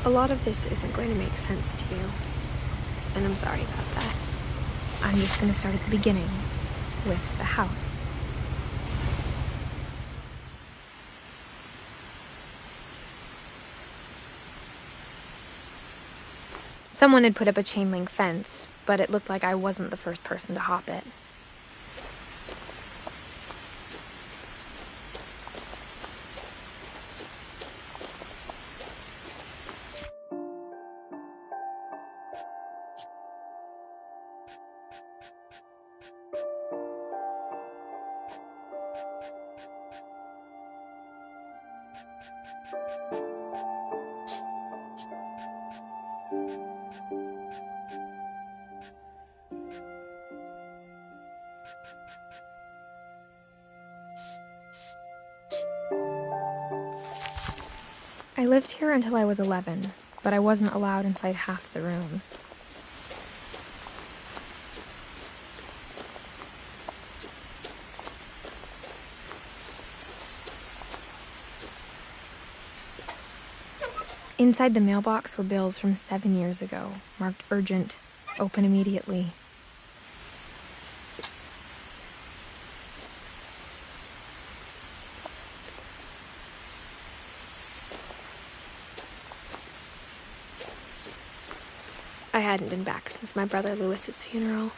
A lot of this isn't going to make sense to you, and I'm sorry about that. I'm just going to start at the beginning, with the house. Someone had put up a chain-link fence, but it looked like I wasn't the first person to hop it. I lived here until I was 11, but I wasn't allowed inside half the rooms. Inside the mailbox were bills from 7 years ago, marked urgent, open immediately. I hadn't been back since my brother Lewis's funeral.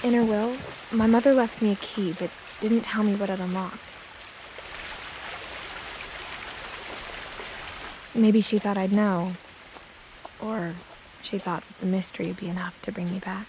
In her will, my mother left me a key, but didn't tell me what it unlocked. Maybe she thought I'd know, or she thought that the mystery would be enough to bring me back.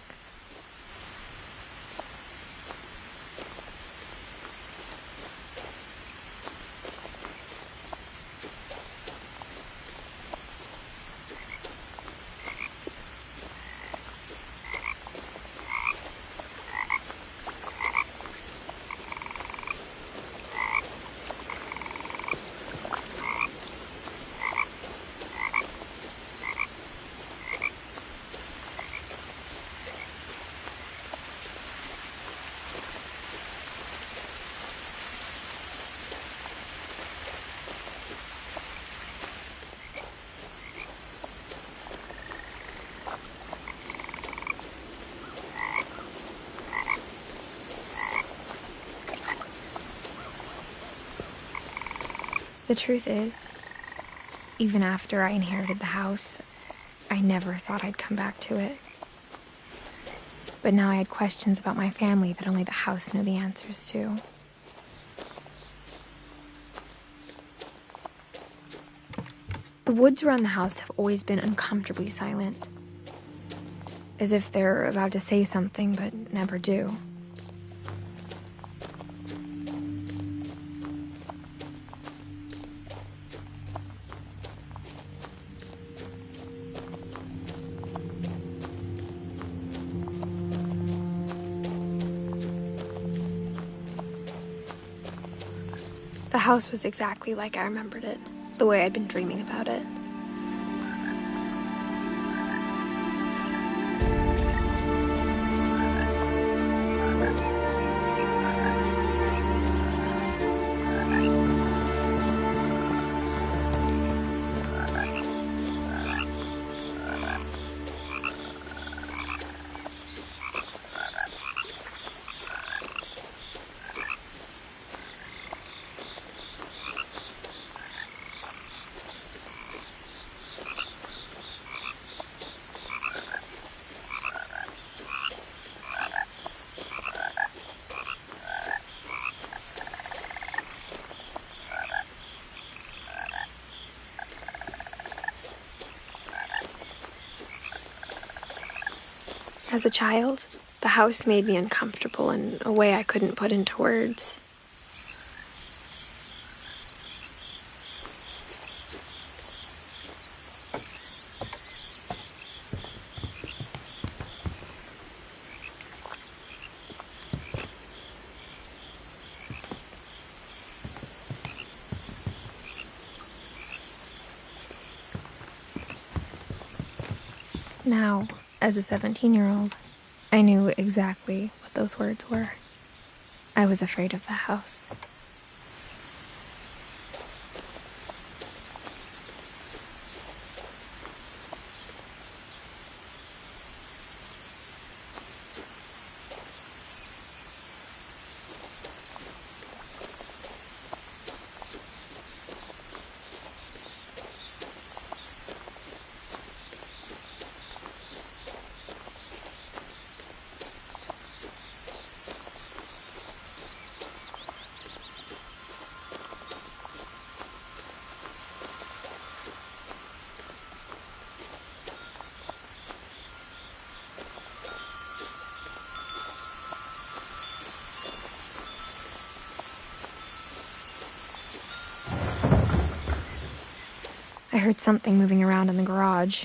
The truth is, even after I inherited the house, I never thought I'd come back to it. But now I had questions about my family that only the house knew the answers to. The woods around the house have always been uncomfortably silent, as if they're about to say something but never do. The house was exactly like I remembered it, the way I'd been dreaming about it. As a child, the house made me uncomfortable in a way I couldn't put into words. Now, as a 17-year-old, I knew exactly what those words were. I was afraid of the house. I heard something moving around in the garage.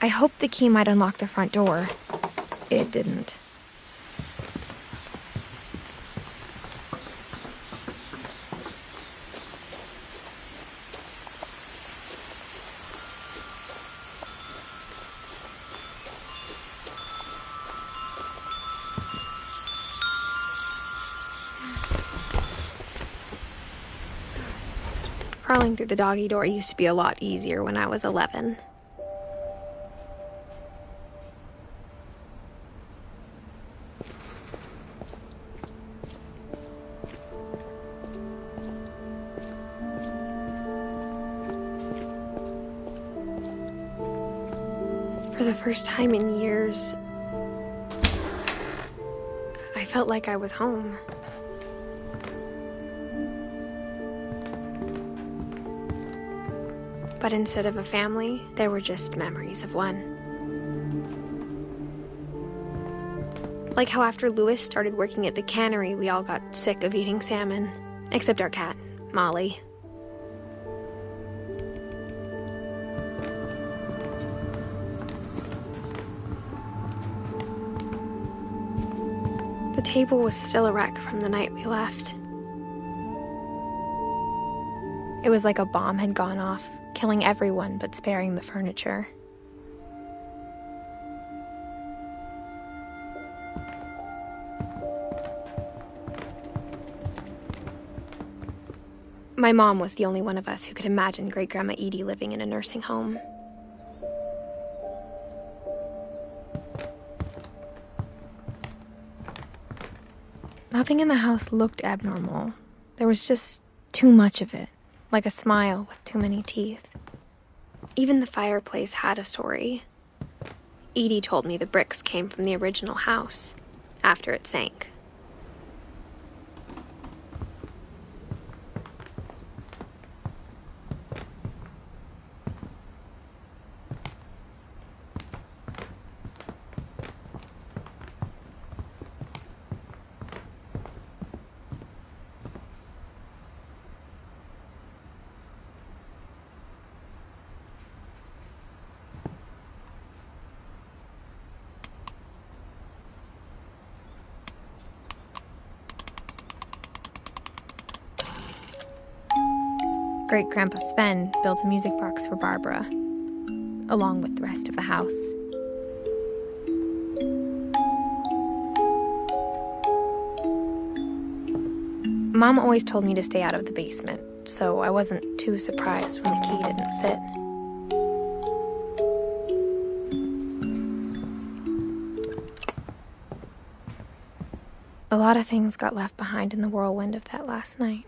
I hoped the key might unlock the front door. It didn't. Crawling through the doggy door used to be a lot easier when I was 11. For the first time in years, I felt like I was home. But instead of a family, there were just memories of one. Like how after Louis started working at the cannery, we all got sick of eating salmon. Except our cat, Molly. The table was still a wreck from the night we left. It was like a bomb had gone off, killing everyone but sparing the furniture. My mom was the only one of us who could imagine Great-Grandma Edie living in a nursing home. Nothing in the house looked abnormal. There was just too much of it, like a smile with too many teeth. Even the fireplace had a story. Edie told me the bricks came from the original house, after it sank. Great-Grandpa Sven built a music box for Barbara, along with the rest of the house. Mom always told me to stay out of the basement, so I wasn't too surprised when the key didn't fit. A lot of things got left behind in the whirlwind of that last night.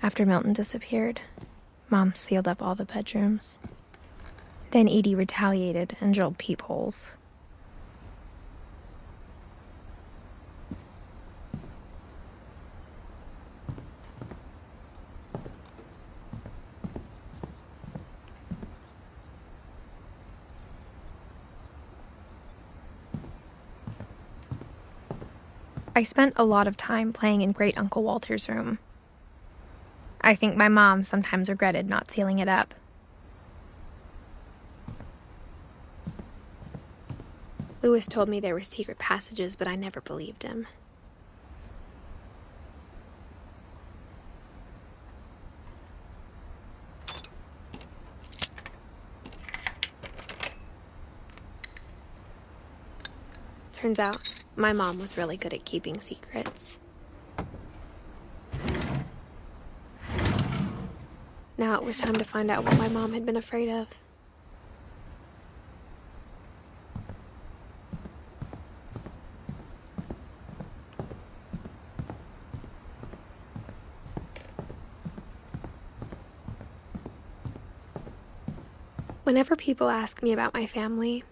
After Milton disappeared, Mom sealed up all the bedrooms. Then Edie retaliated and drilled peepholes. I spent a lot of time playing in Great Uncle Walter's room. I think my mom sometimes regretted not sealing it up. Louis told me there were secret passages, but I never believed him. Turns out, my mom was really good at keeping secrets. Now it was time to find out what my mom had been afraid of. Whenever people ask me about my family,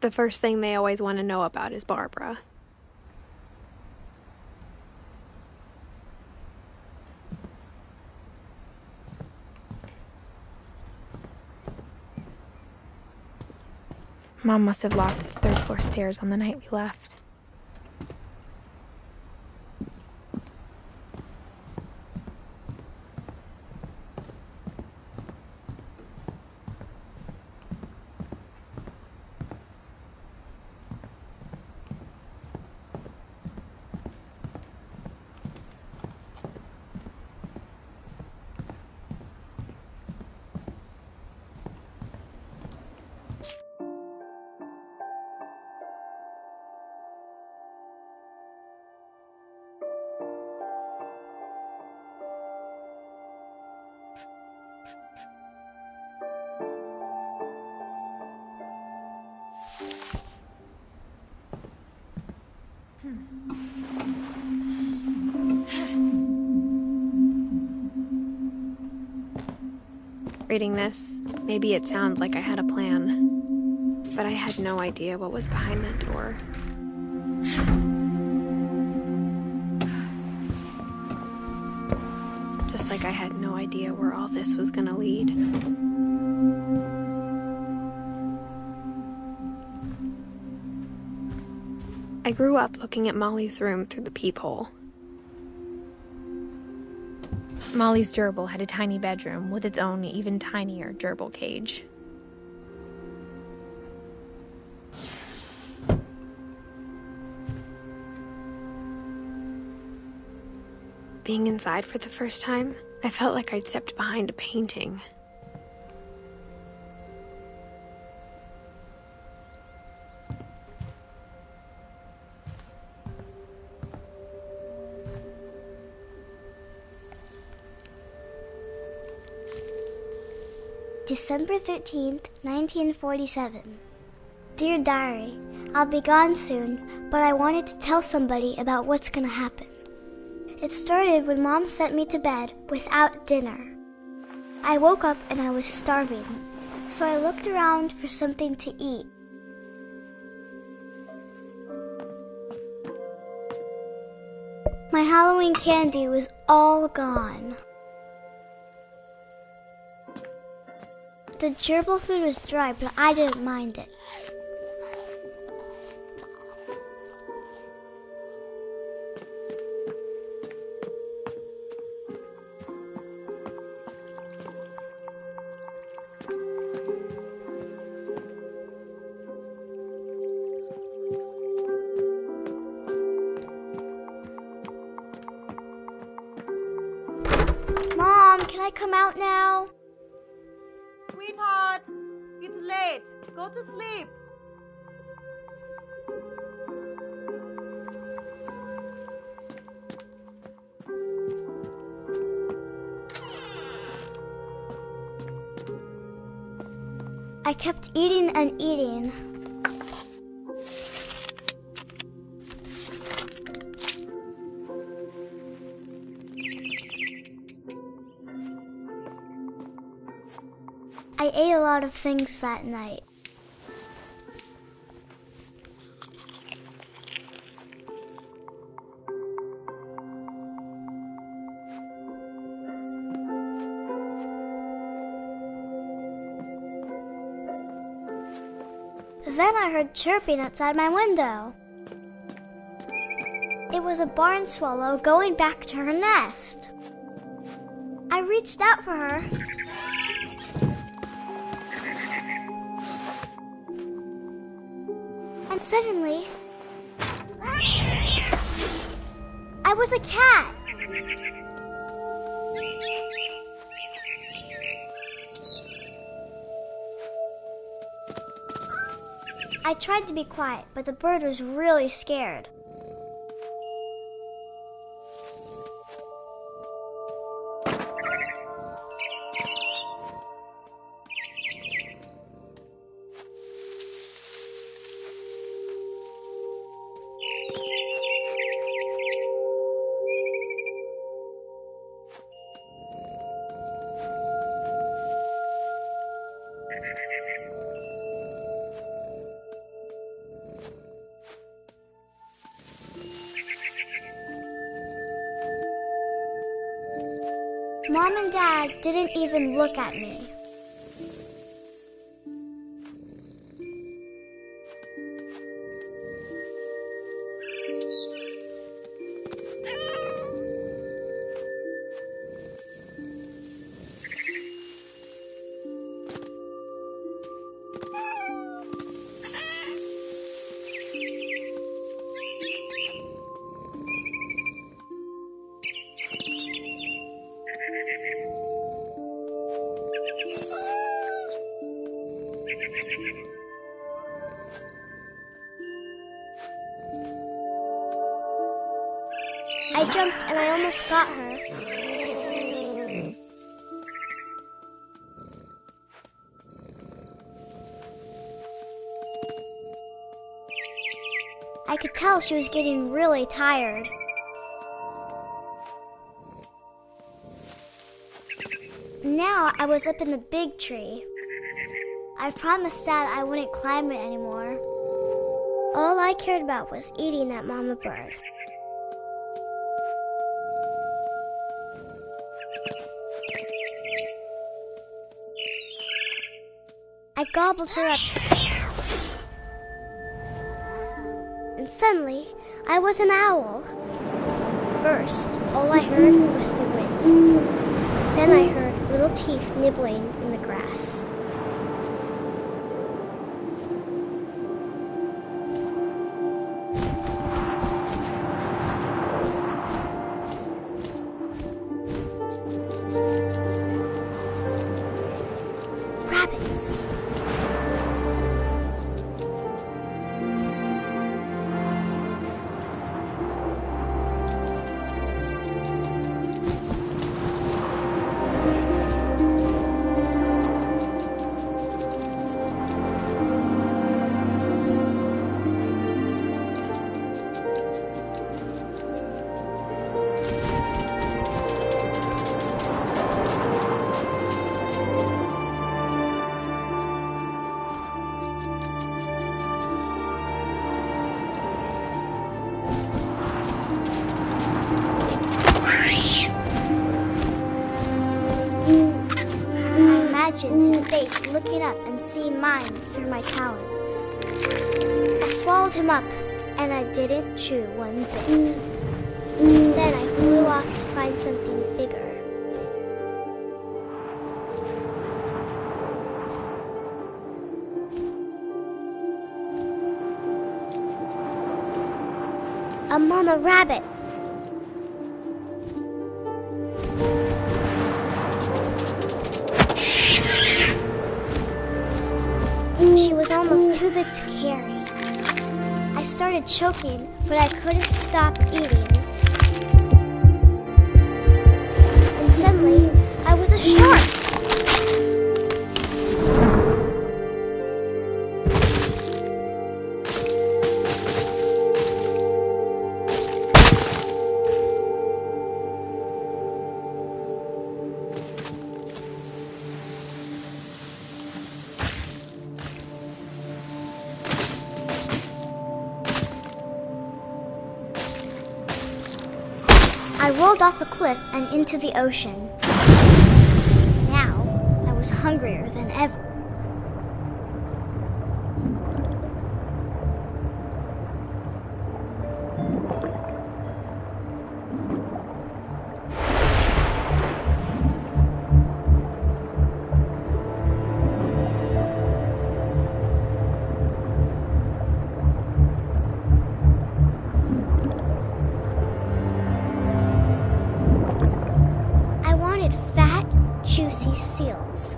the first thing they always want to know about is Barbara. Mom must have locked the third-floor stairs on the night we left. Reading this, maybe it sounds like I had a plan, but I had no idea what was behind that door. Just like I had no idea where all this was gonna lead. I grew up looking at Molly's room through the peephole. Molly's gerbil had a tiny bedroom with its own even tinier gerbil cage. Being inside for the first time, I felt like I'd stepped behind a painting. December 13th, 1947. Dear Diary, I'll be gone soon, but I wanted to tell somebody about what's gonna happen. It started when Mom sent me to bed without dinner. I woke up and I was starving, so I looked around for something to eat. My Halloween candy was all gone. The gerbil food was dry, but I didn't mind it. Mom, can I come out now? Sweetheart, it's late. Go to sleep. I kept eating and eating. I ate a lot of things that night. Then I heard chirping outside my window. It It was a barn swallow going back to her nest. I reached out for her. And suddenly, I was a cat. I tried to be quiet, but the bird was really scared. Mom and Dad didn't even look at me. I jumped and I almost got her. I could tell she was getting really tired. Now I was up in the big tree. I promised Dad I wouldn't climb it anymore. All I cared about was eating that mama bird. I gobbled her up. And suddenly, I was an owl. First, all I heard was the wind. Then I heard little teeth nibbling in the grass. Rabbits. His face looking up and seeing mine through my talons. I swallowed him up, and I didn't chew one bit. Then I flew off to find something bigger. A mama rabbit. She was almost too big to carry. I started choking, but I couldn't stop eating. And suddenly, I was a shark. I rolled off a cliff and into the ocean. Now, I was hungrier than ever. see seals.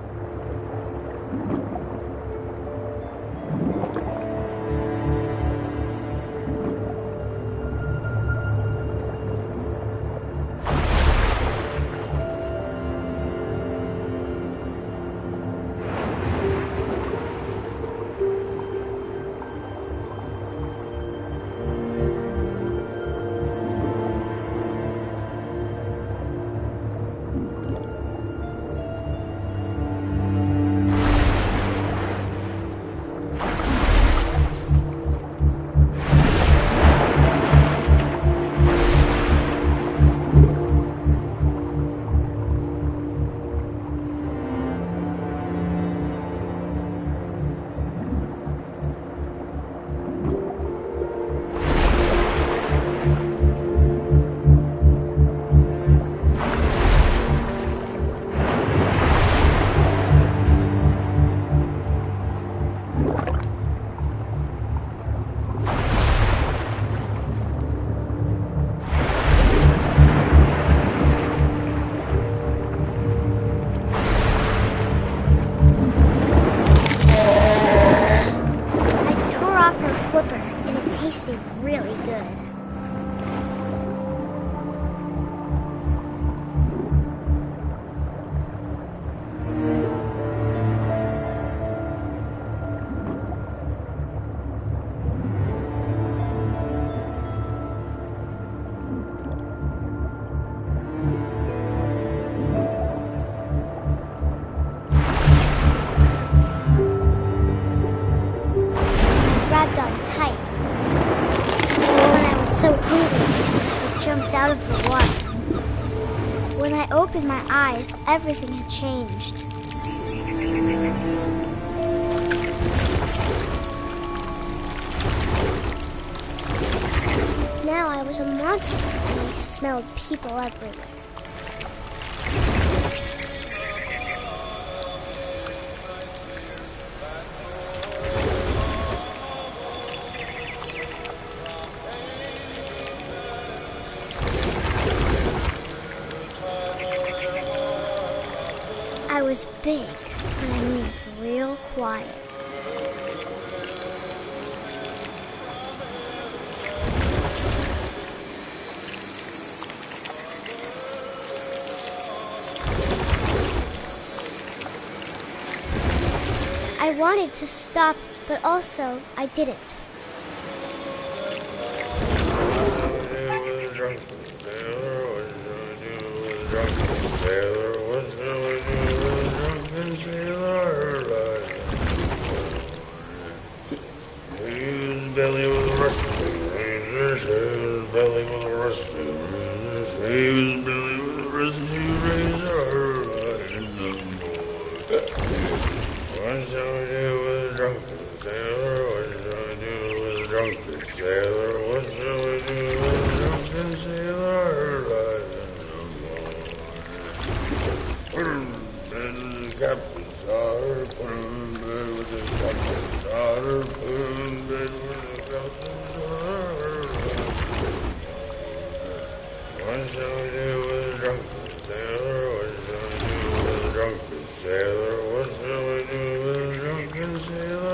Tasted really good. Grabbed on tight. When I was so hungry, I jumped out of the water. When I opened my eyes, everything had changed. Now I was a monster, and I smelled people everywhere. I was big, but I moved real quiet. I wanted to stop, but also I didn't. Belly with a rusty razor, his belly with a rusty razor, his belly with a rusty razor. What shall we do with a drunken sailor? What shall we do with a drunken sailor? What shall we do with a drunken sailor? Put him in bed with the captain's daughter, put him in bed with the captain's daughter, put him in bed with what shall we do with a drunken sailor? What shall we do with a drunken sailor? What shall we do with a drunken sailor? What shall we do with a drunken sailor?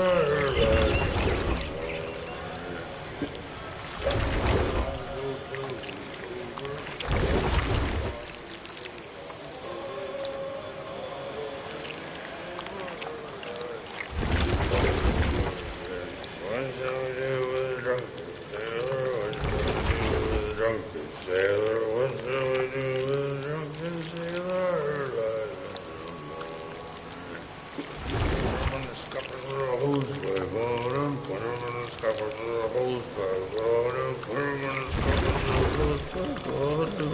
What shall we do with a drunken sailor? What shall we do with a drunken sailor? Put him in the scuppers with a hose pipe on him. Put him in the scuppers with a hose pipe on him. Put him in the scuppers with a hose pipe on him.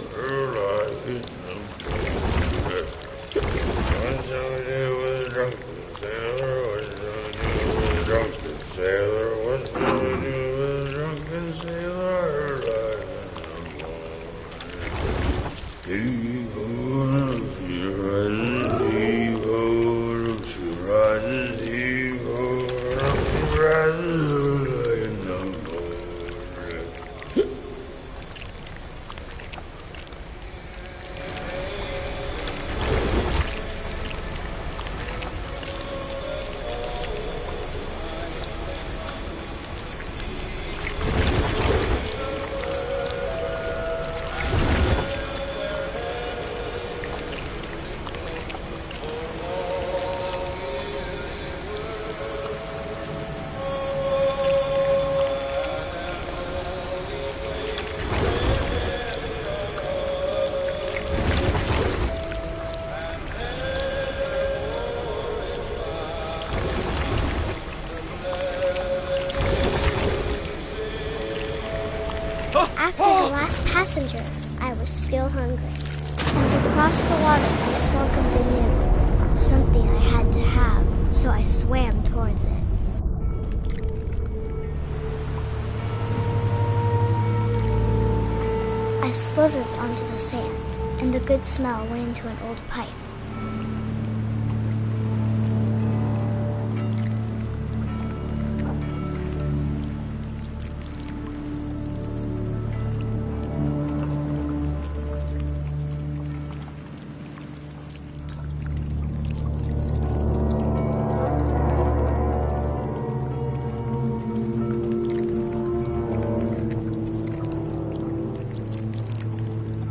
What shall we do with a drunken sailor? What shall we do with a drunken sailor? What shall we do with a drunken sailor? Heave-ho, she rises, heave-ho, she rises, heave-ho, she rises, in the morning. last passenger, I was still hungry. And across the water, I smelled something new. Something I had to have, so I swam towards it. I slithered onto the sand, and the good smell went into an old pipe.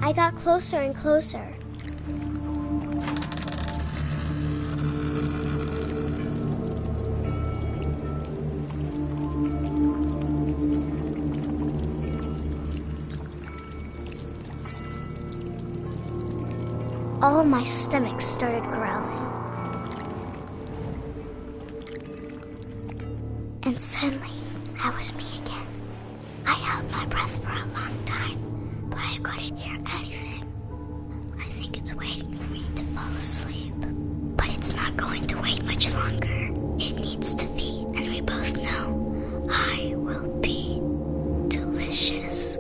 I got closer and closer. All of my stomach started growling. And suddenly, I was me again. I held my breath for a long time, but I couldn't hear anything. I think it's waiting for me to fall asleep. But it's not going to wait much longer. It needs to feed, and we both know I will be delicious.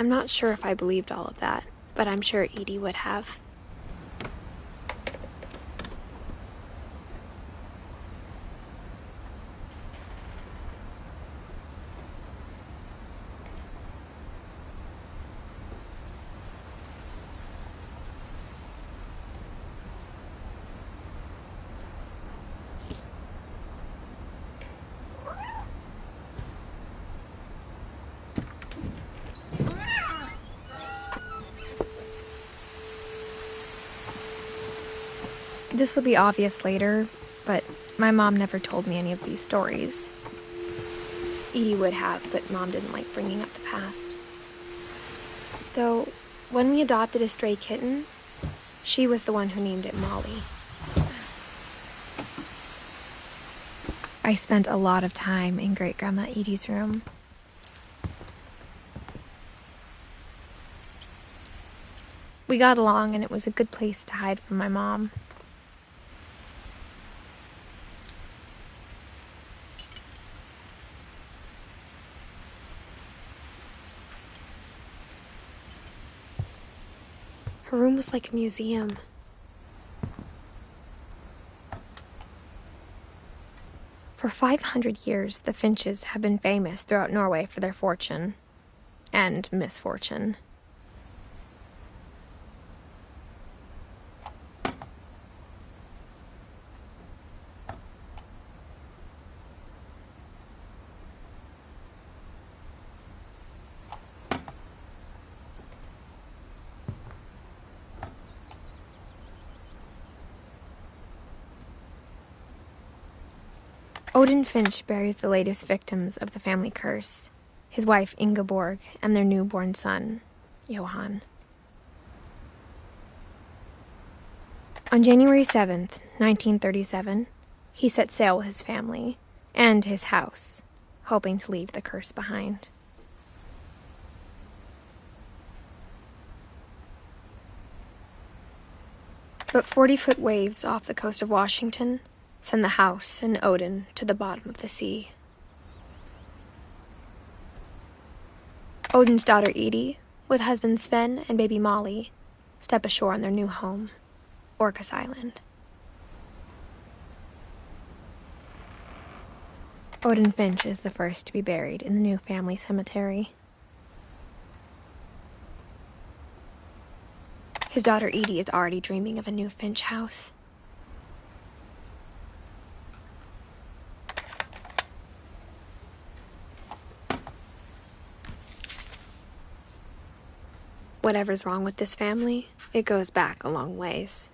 I'm not sure if I believed all of that, but I'm sure Edie would have. This will be obvious later, but my mom never told me any of these stories. Edie would have, but Mom didn't like bringing up the past. Though, when we adopted a stray kitten, she was the one who named it Molly. I spent a lot of time in Great-Grandma Edie's room. We got along, and it was a good place to hide from my mom. Her room was like a museum. For 500 years, the Finches have been famous throughout Norway for their fortune and misfortune. Odin Finch buries the latest victims of the family curse, his wife Ingeborg and their newborn son, Johan. On January 7th, 1937, he set sail with his family and his house, hoping to leave the curse behind. But 40-foot waves off the coast of Washington send the house and Odin to the bottom of the sea. Odin's daughter Edie, with husband Sven and baby Molly, step ashore on their new home, Orcas Island. Odin Finch is the first to be buried in the new family cemetery. His daughter Edie is already dreaming of a new Finch house. Whatever's wrong with this family, it goes back a long ways.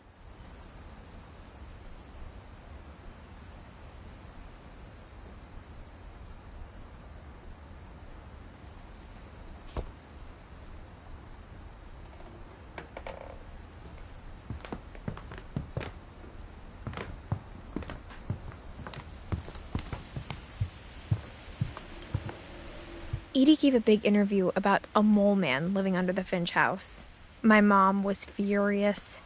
Edie gave a big interview about a mole man living under the Finch house. My mom was furious.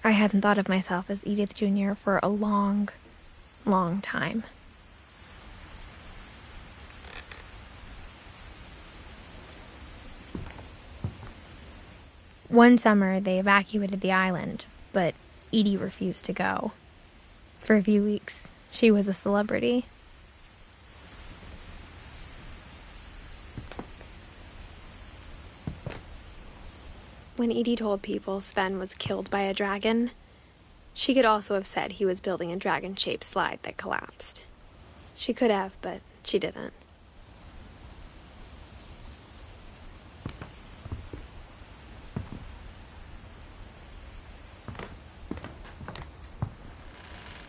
I hadn't thought of myself as Edith Jr. for a long, long time. One summer, they evacuated the island, but Edie refused to go. For a few weeks, she was a celebrity. When Edie told people Sven was killed by a dragon, she could also have said he was building a dragon-shaped slide that collapsed. She could have, but she didn't.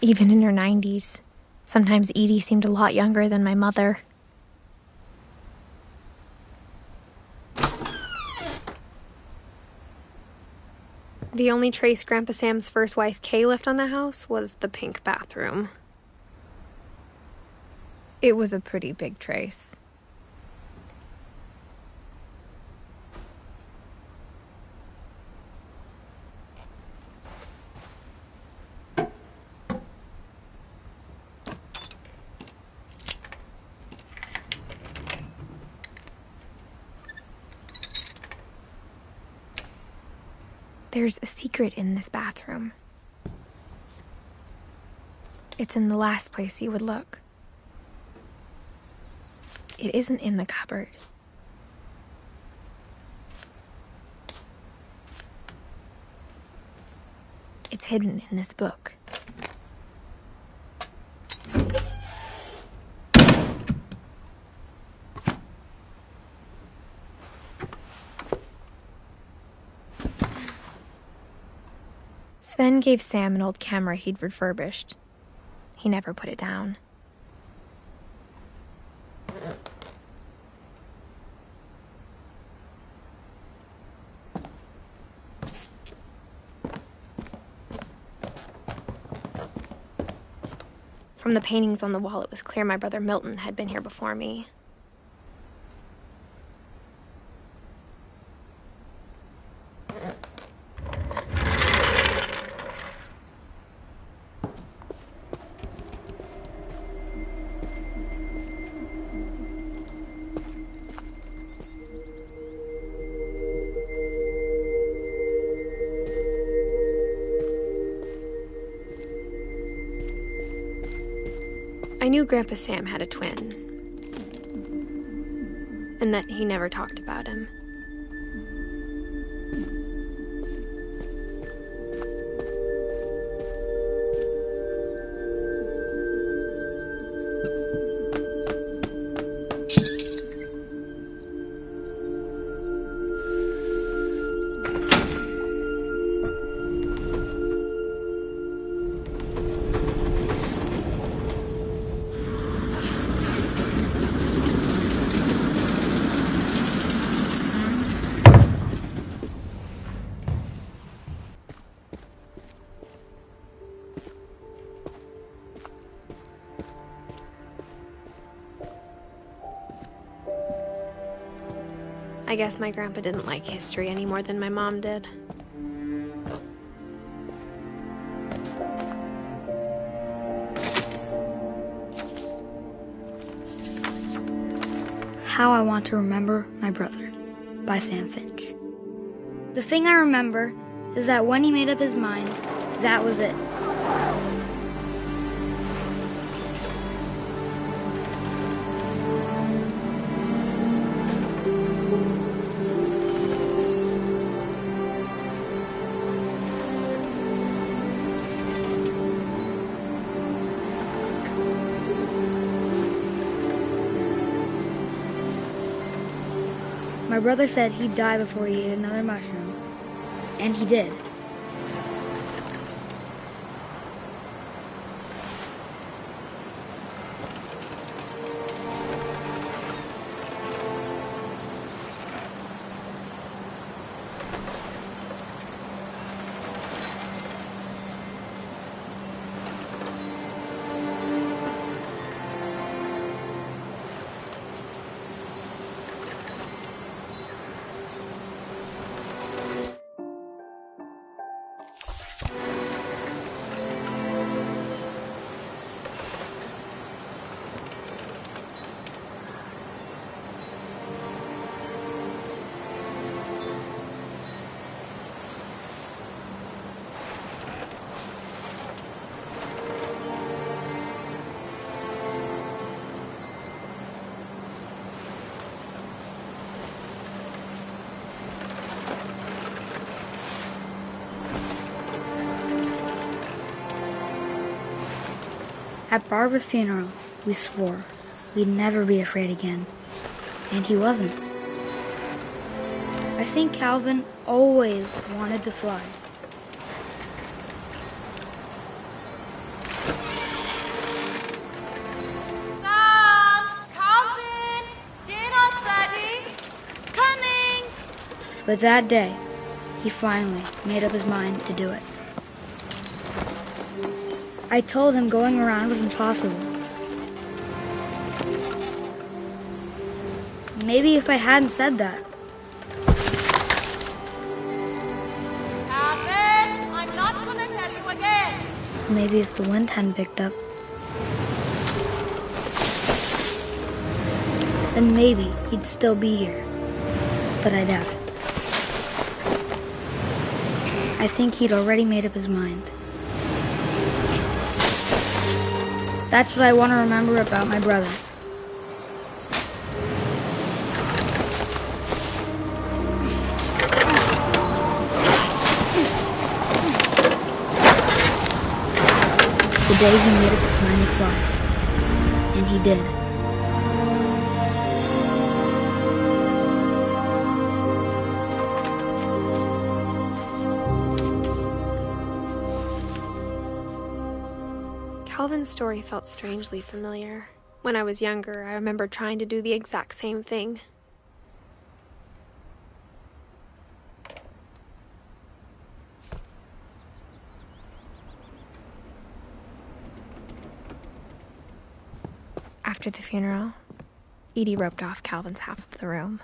Even in her 90s, sometimes Edie seemed a lot younger than my mother. The only trace Grandpa Sam's first wife, Kay, left on the house was the pink bathroom. It was a pretty big trace. There's a secret in this bathroom. It's in the last place you would look. It isn't in the cupboard. It's hidden in this book. Sven gave Sam an old camera he'd refurbished. He never put it down. From the paintings on the wall, it was clear my brother Milton had been here before me. I knew Grandpa Sam had a twin, and that he never talked about him. I guess my grandpa didn't like history any more than my mom did. How I Want to Remember My Brother by Sam Finch. The thing I remember is that when he made up his mind, that was it. My brother said he'd die before he ate another mushroom, and he did. At Barbara's funeral, we swore we'd never be afraid again. And he wasn't. I think Calvin always wanted to fly. Sam! Calvin! Dinner's ready! Coming! But that day, he finally made up his mind to do it. I told him going around was impossible. Maybe if I hadn't said that. Calvin! I'm not gonna tell you again! Maybe if the wind hadn't picked up. Then maybe he'd still be here. But I doubt it. I think he'd already made up his mind. That's what I want to remember about my brother. The day he made up his mind to fly. And he did. Calvin's story felt strangely familiar. When I was younger, I remember trying to do the exact same thing. After the funeral, Edie roped off Calvin's half of the room.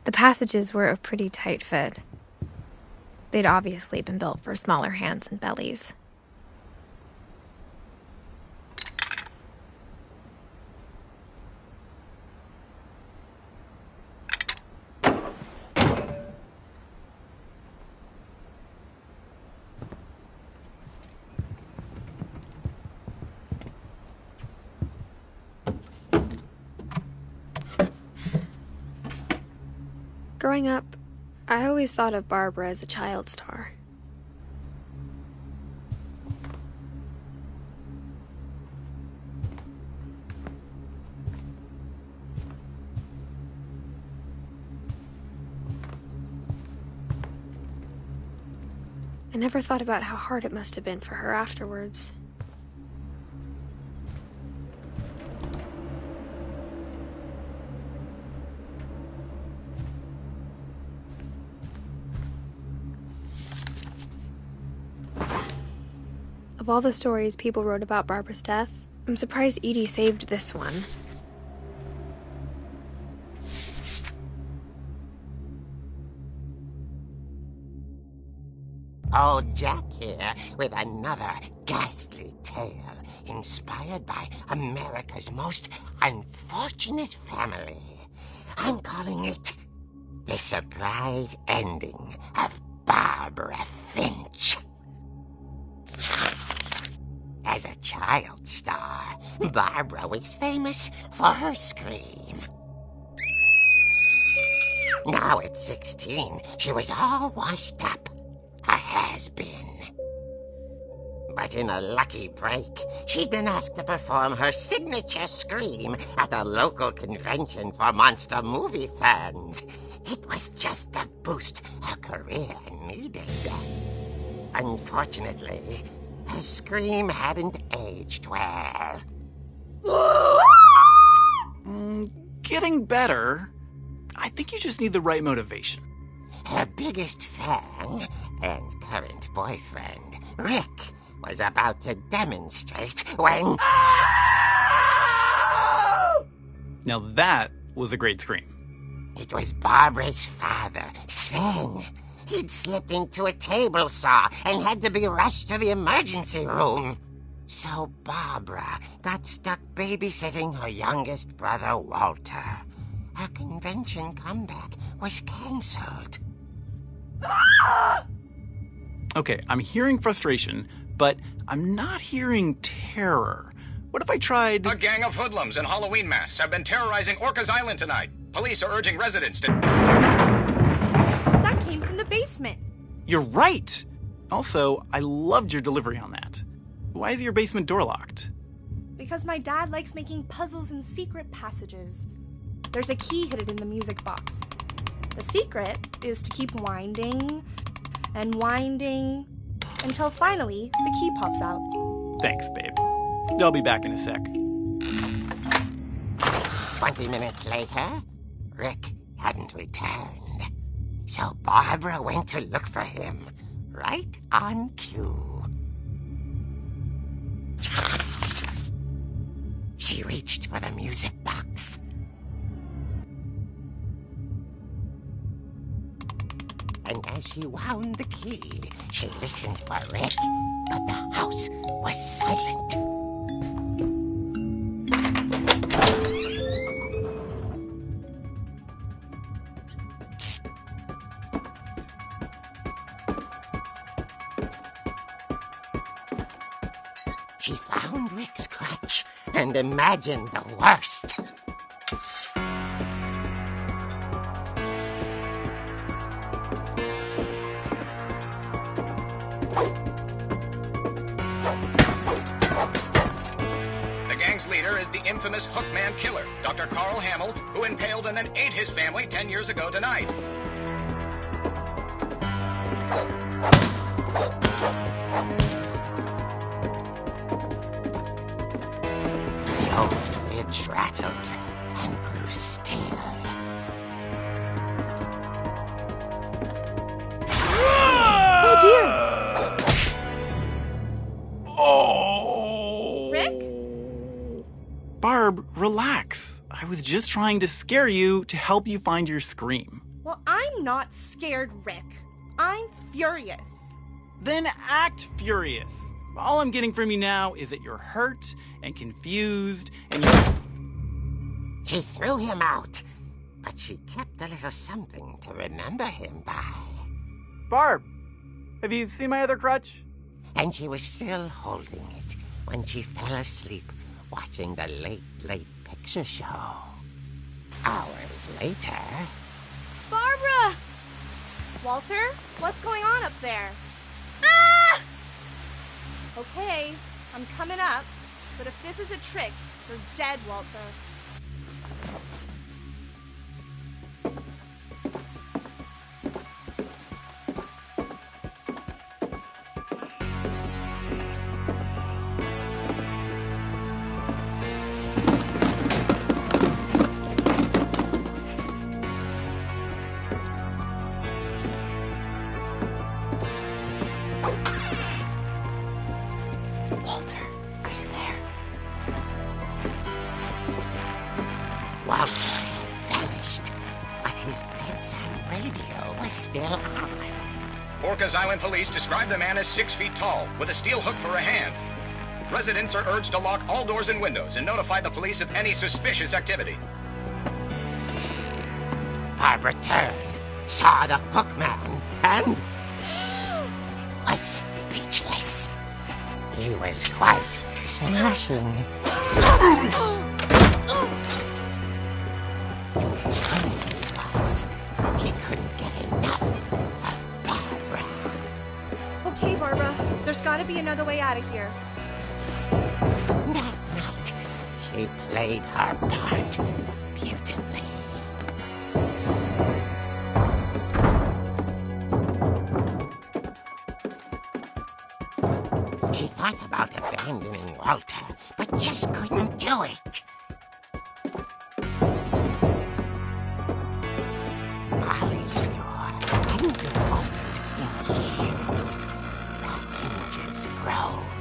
The passages were a pretty tight fit. They'd obviously been built for smaller hands and bellies. Growing up, I always thought of Barbara as a child star. I never thought about how hard it must have been for her afterwards. Of all the stories people wrote about Barbara's death, I'm surprised Edie saved this one. Old Jack here with another ghastly tale inspired by America's most unfortunate family. I'm calling it The Surprise Ending of Barbara Finch. As a child star, Barbara was famous for her scream. Now at 16, she was all washed up. A has-been. But in a lucky break, she'd been asked to perform her signature scream at a local convention for monster movie fans. It was just the boost her career needed. Unfortunately, her scream hadn't aged well. Getting better. I think you just need the right motivation. Her biggest fan and current boyfriend, Rick, was about to demonstrate when... Now that was a great scream. It was Barbara's father, Sven. He'd slipped into a table saw and had to be rushed to the emergency room. So Barbara got stuck babysitting her youngest brother, Walter. Her convention comeback was cancelled. Okay, I'm hearing frustration, but I'm not hearing terror. What if I tried... A gang of hoodlums in Halloween masks have been terrorizing Orcas Island tonight. Police are urging residents to... That came from the basement. You're right! Also, I loved your delivery on that. Why is your basement door locked? Because my dad likes making puzzles and secret passages. There's a key hidden in the music box. The secret is to keep winding and winding until finally the key pops out. Thanks, babe. I'll be back in a sec. 20 minutes later, Rick hadn't returned. So Barbara went to look for him, right on cue. She reached for the music box. And as she wound the key, she listened for Rick, but the house was silent. She found Rick's crutch and imagined the worst. The gang's leader is the infamous Hookman Killer, Dr. Carl Hamill, who impaled and then ate his family 10 years ago tonight. The old fridge rattled and grew still. Oh dear! Oh! Rick? Barb, relax. I was just trying to scare you to help you find your scream. Well, I'm not scared, Rick. I'm furious. Then act furious. All I'm getting from you now is that you're hurt and confused and you're... She threw him out, but she kept a little something to remember him by. Barb, have you seen my other crutch? And she was still holding it when she fell asleep watching the late picture show. Hours later... Barbara! Walter, what's going on up there? Ah! Okay, I'm coming up, but if this is a trick, you're dead, Walter. Orcas Island police describe the man as 6 feet tall, with a steel hook for a hand. Residents are urged to lock all doors and windows and notify the police of any suspicious activity. Barbara turned, saw the hook man, and was speechless. He was quite smashing. And his only was he couldn't get enough of Barbara. Okay, Barbara. There's gotta be another way out of here. That night, she played her part beautifully. She thought about abandoning Walter, but just couldn't do it. Molly's door hadn't been opened in years. The hinges groaned.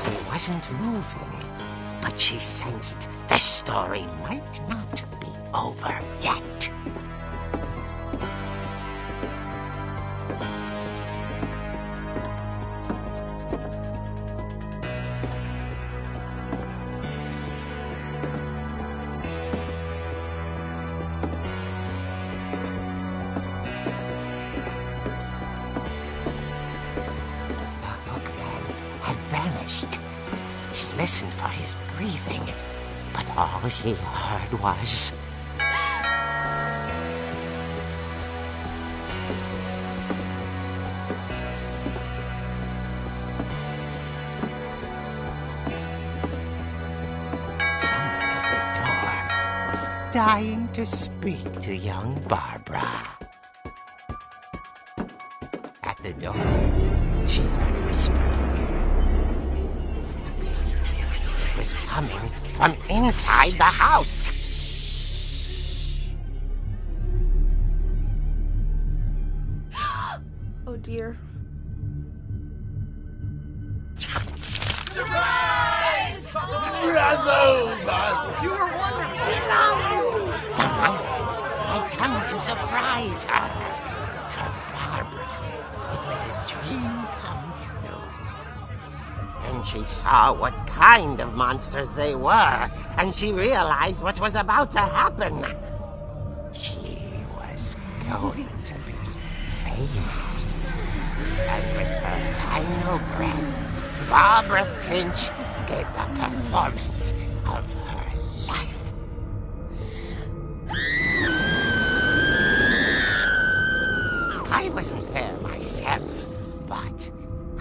He wasn't moving, but she sensed the story might not be over yet. Vanished. She listened for his breathing, but all she heard was... Someone at the door was dying to speak to young Barbara. At the door, she heard whispering. Was coming from inside the house. Oh dear. Surprise! Bravo, Barbara! You were wonderful. The monsters had come to surprise her. For Barbara, it was a dream come true. Then she saw what kind of monsters they were, and she realized what was about to happen. She was going to be famous. And with her final breath, Barbara Finch gave the performance of her life. I wasn't there myself, but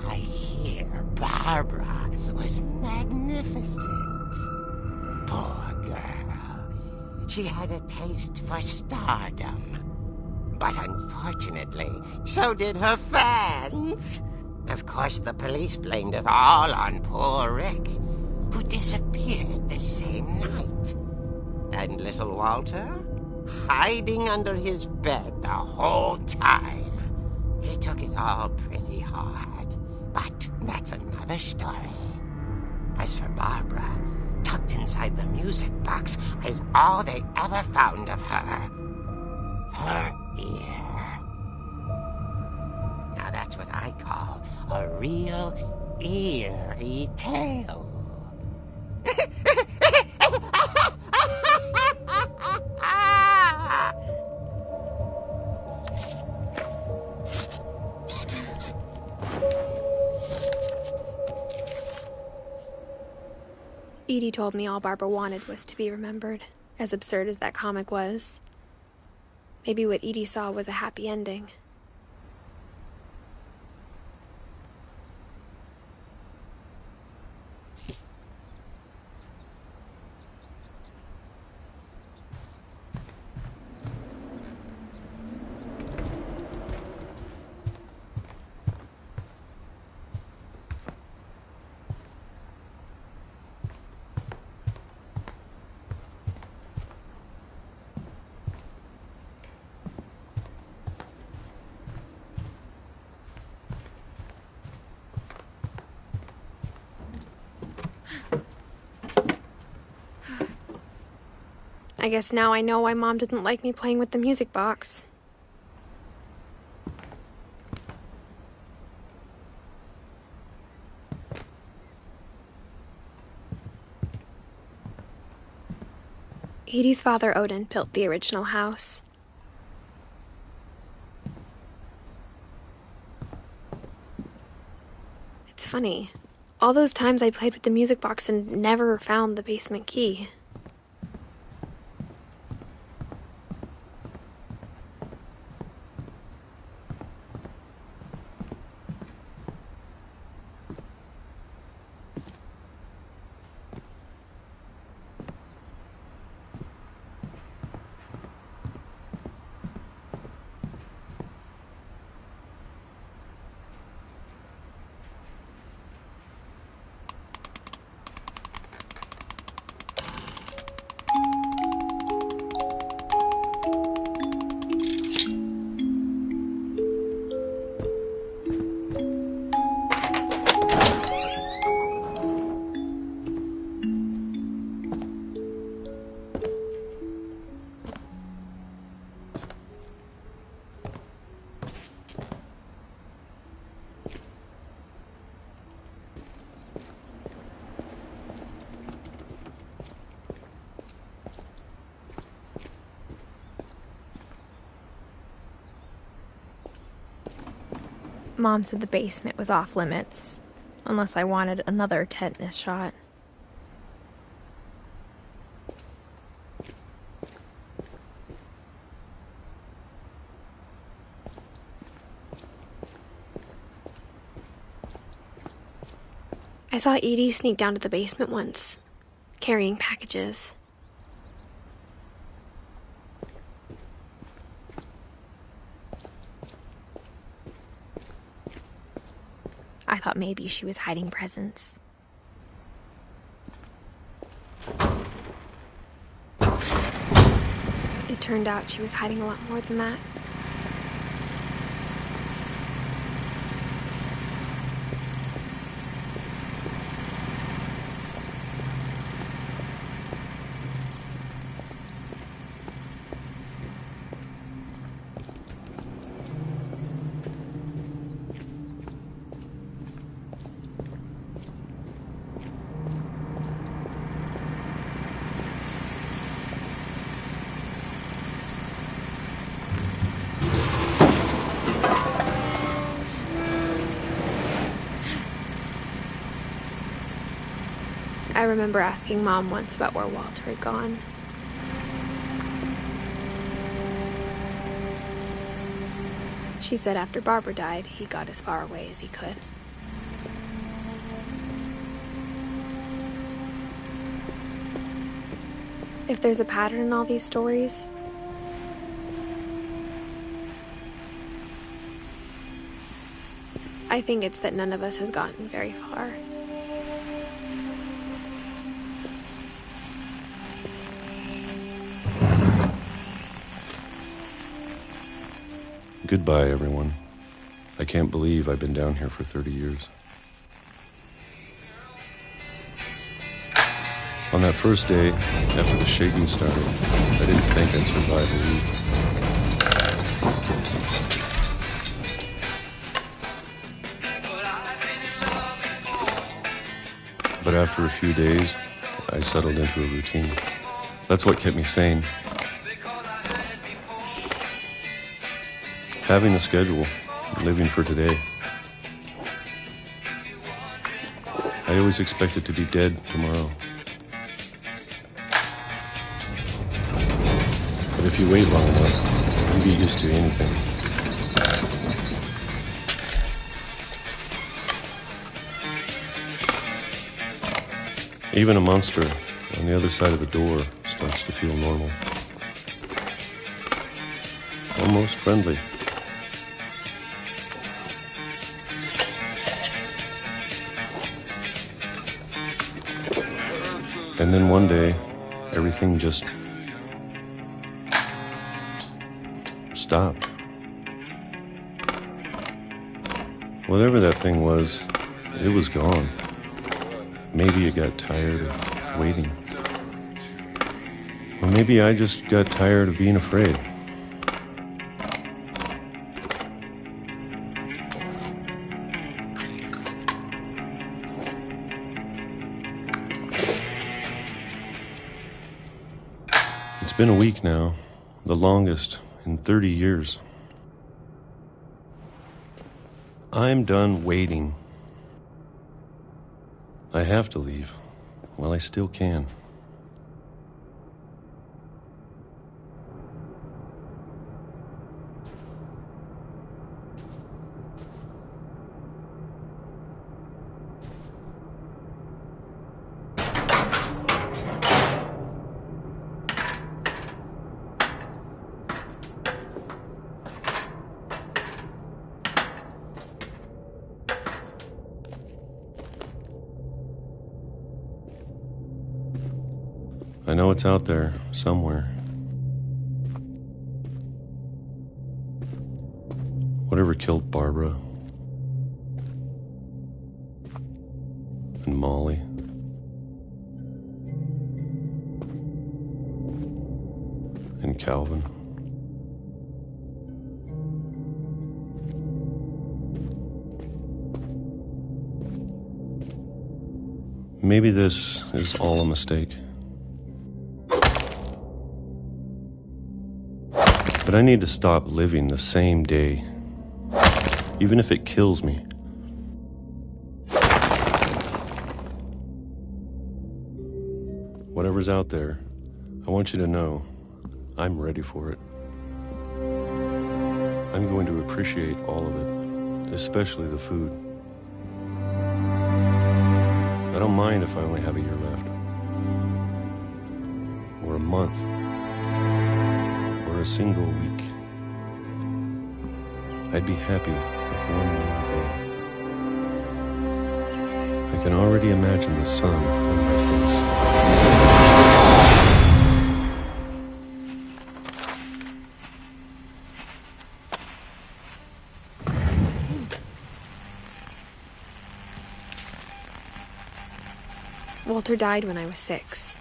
I hear Barbara was magnificent. Poor girl. She had a taste for stardom. But unfortunately, so did her fans. Of course, the police blamed it all on poor Rick, who disappeared the same night. And little Walter? Hiding under his bed the whole time. He took it all pretty hard, but that's another story. As for Barbara, tucked inside the music box is all they ever found of her. Her ear. Now that's what I call a real eerie tale. Edie told me all Barbara wanted was to be remembered, as absurd as that comic was. Maybe what Edie saw was a happy ending. I guess now I know why Mom didn't like me playing with the music box. Edie's father, Odin, built the original house. It's funny. All those times I played with the music box and never found the basement key. Mom said the basement was off limits, unless I wanted another tetanus shot. I saw Edie sneak down to the basement once, carrying packages. I thought maybe she was hiding presents. It turned out she was hiding a lot more than that. I remember asking Mom once about where Walter had gone. She said after Barbara died, he got as far away as he could. If there's a pattern in all these stories, I think it's that none of us has gotten very far. Goodbye, everyone. I can't believe I've been down here for 30 years. On that first day, after the shaking started, I didn't think I'd survive a week. But after a few days, I settled into a routine. That's what kept me sane. Having a schedule, living for today. I always expected to be dead tomorrow. But if you wait long enough, you get used to anything. Even a monster on the other side of the door starts to feel normal. Almost friendly. And then one day, everything just stopped. Whatever that thing was, it was gone. Maybe it got tired of waiting. Or maybe I just got tired of being afraid. It's been a week now, the longest in 30 years. I'm done waiting. I have to leave while I still can. I know it's out there, somewhere. Whatever killed Barbara and Molly and Calvin. Maybe this is all a mistake. But I need to stop living the same day, even if it kills me. Whatever's out there, I want you to know I'm ready for it. I'm going to appreciate all of it, especially the food. I don't mind if I only have a year left, or a month, or a single week. I'd be happy with one more day. I can already imagine the sun on my face. Walter died when I was 6.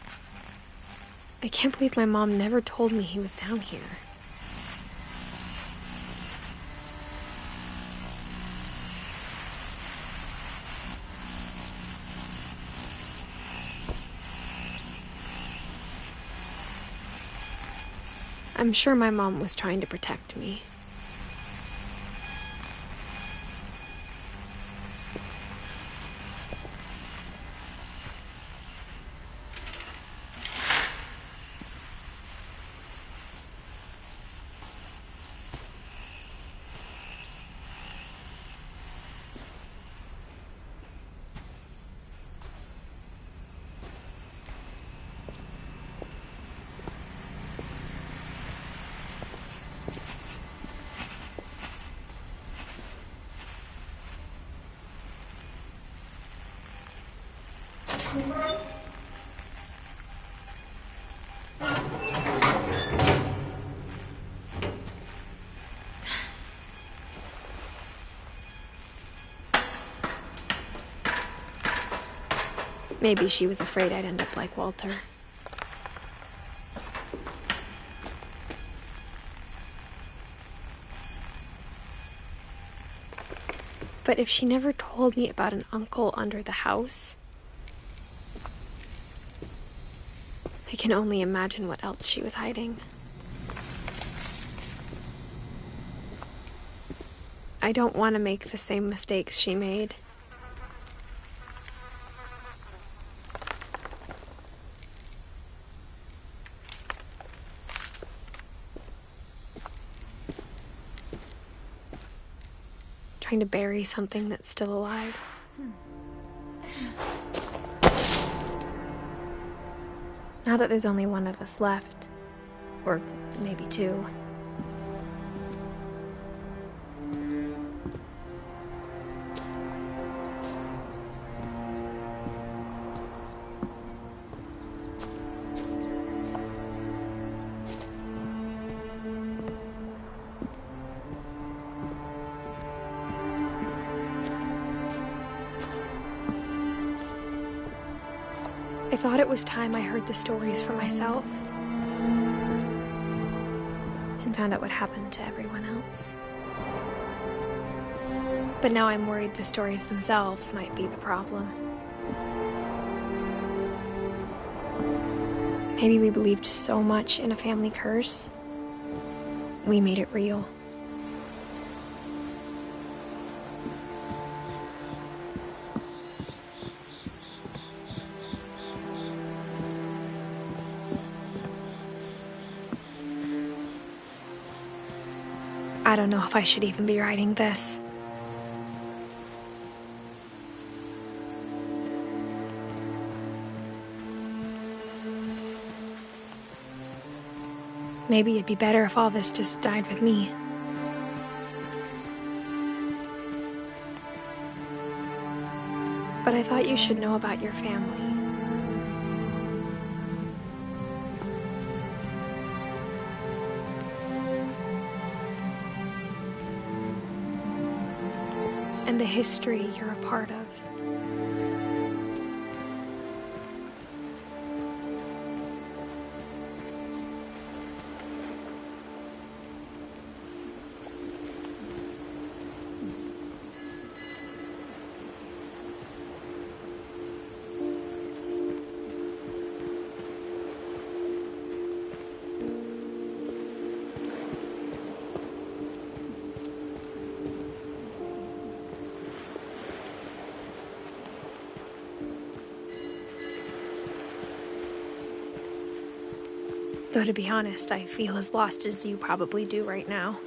I can't believe my mom never told me he was down here. I'm sure my mom was trying to protect me. Maybe she was afraid I'd end up like Walter. But if she never told me about an uncle under the house, I can only imagine what else she was hiding. I don't want to make the same mistakes she made. Trying to bury something that's still alive. Now that there's only one of us left, or maybe two, I thought it was time I heard the stories for myself. and found out what happened to everyone else. But now I'm worried the stories themselves might be the problem. Maybe we believed so much in a family curse, we made it real. I don't know if I should even be writing this. Maybe it'd be better if all this just died with me. But I thought you should know about your family. And the history you're a part of. Though to be honest, I feel as lost as you probably do right now.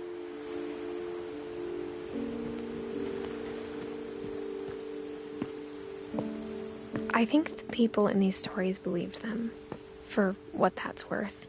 I think the people in these stories believed them, for what that's worth.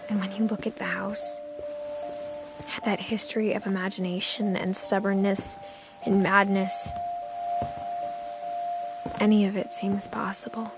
And when you look at the house, that history of imagination and stubbornness and madness, any of it seems possible.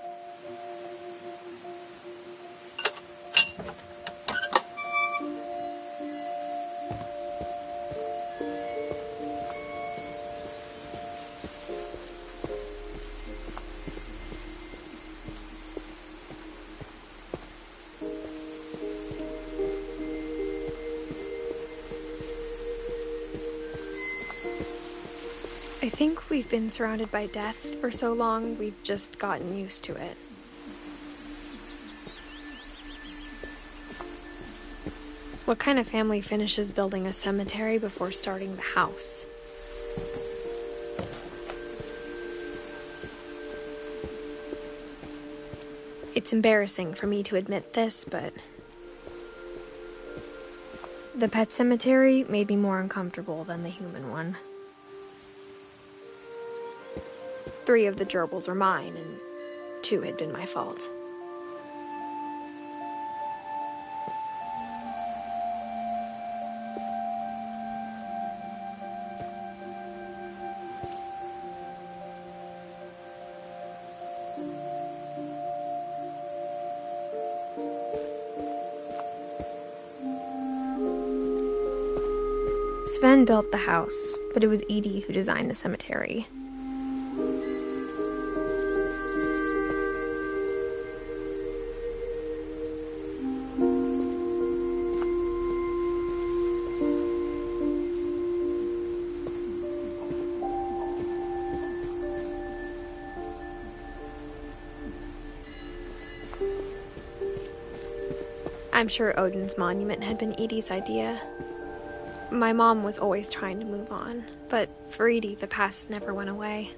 I think we've been surrounded by death for so long, we've just gotten used to it. What kind of family finishes building a cemetery before starting the house? It's embarrassing for me to admit this, but the pet cemetery made me more uncomfortable than the human one. 3 of the gerbils were mine, and 2 had been my fault. Sven built the house, but it was Edie who designed the cemetery. I'm sure Odin's monument had been Edie's idea. My mom was always trying to move on, but for Edie, the past never went away.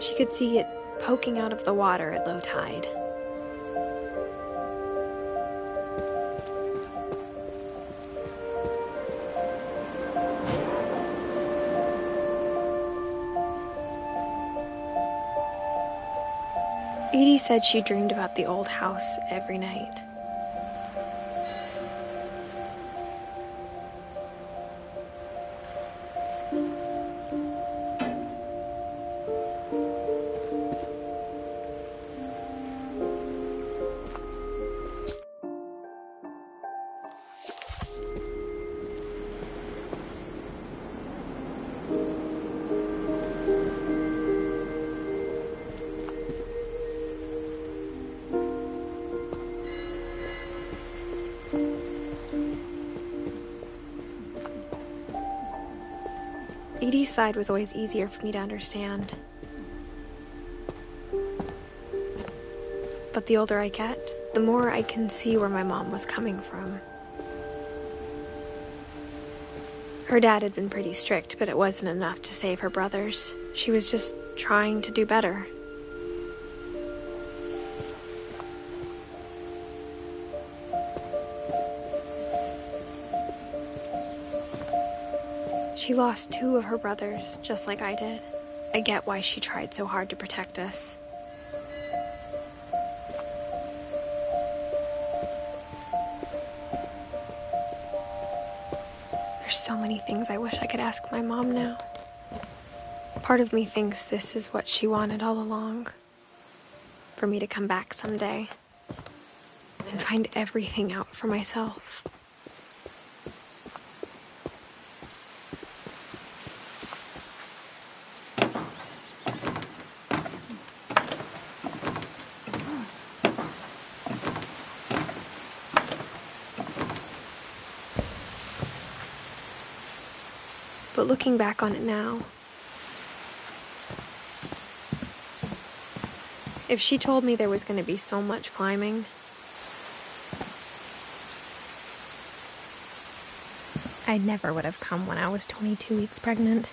She could see it poking out of the water at low tide. Edie said she dreamed about the old house every night. Edie's side was always easier for me to understand. But the older I get, the more I can see where my mom was coming from. Her dad had been pretty strict, but it wasn't enough to save her brothers. She was just trying to do better. She lost 2 of her brothers, just like I did. I get why she tried so hard to protect us. There's so many things I wish I could ask my mom now. Part of me thinks this is what she wanted all along. For me to come back someday and find everything out for myself. But looking back on it now, if she told me there was going to be so much climbing, I never would have come when I was 22 weeks pregnant.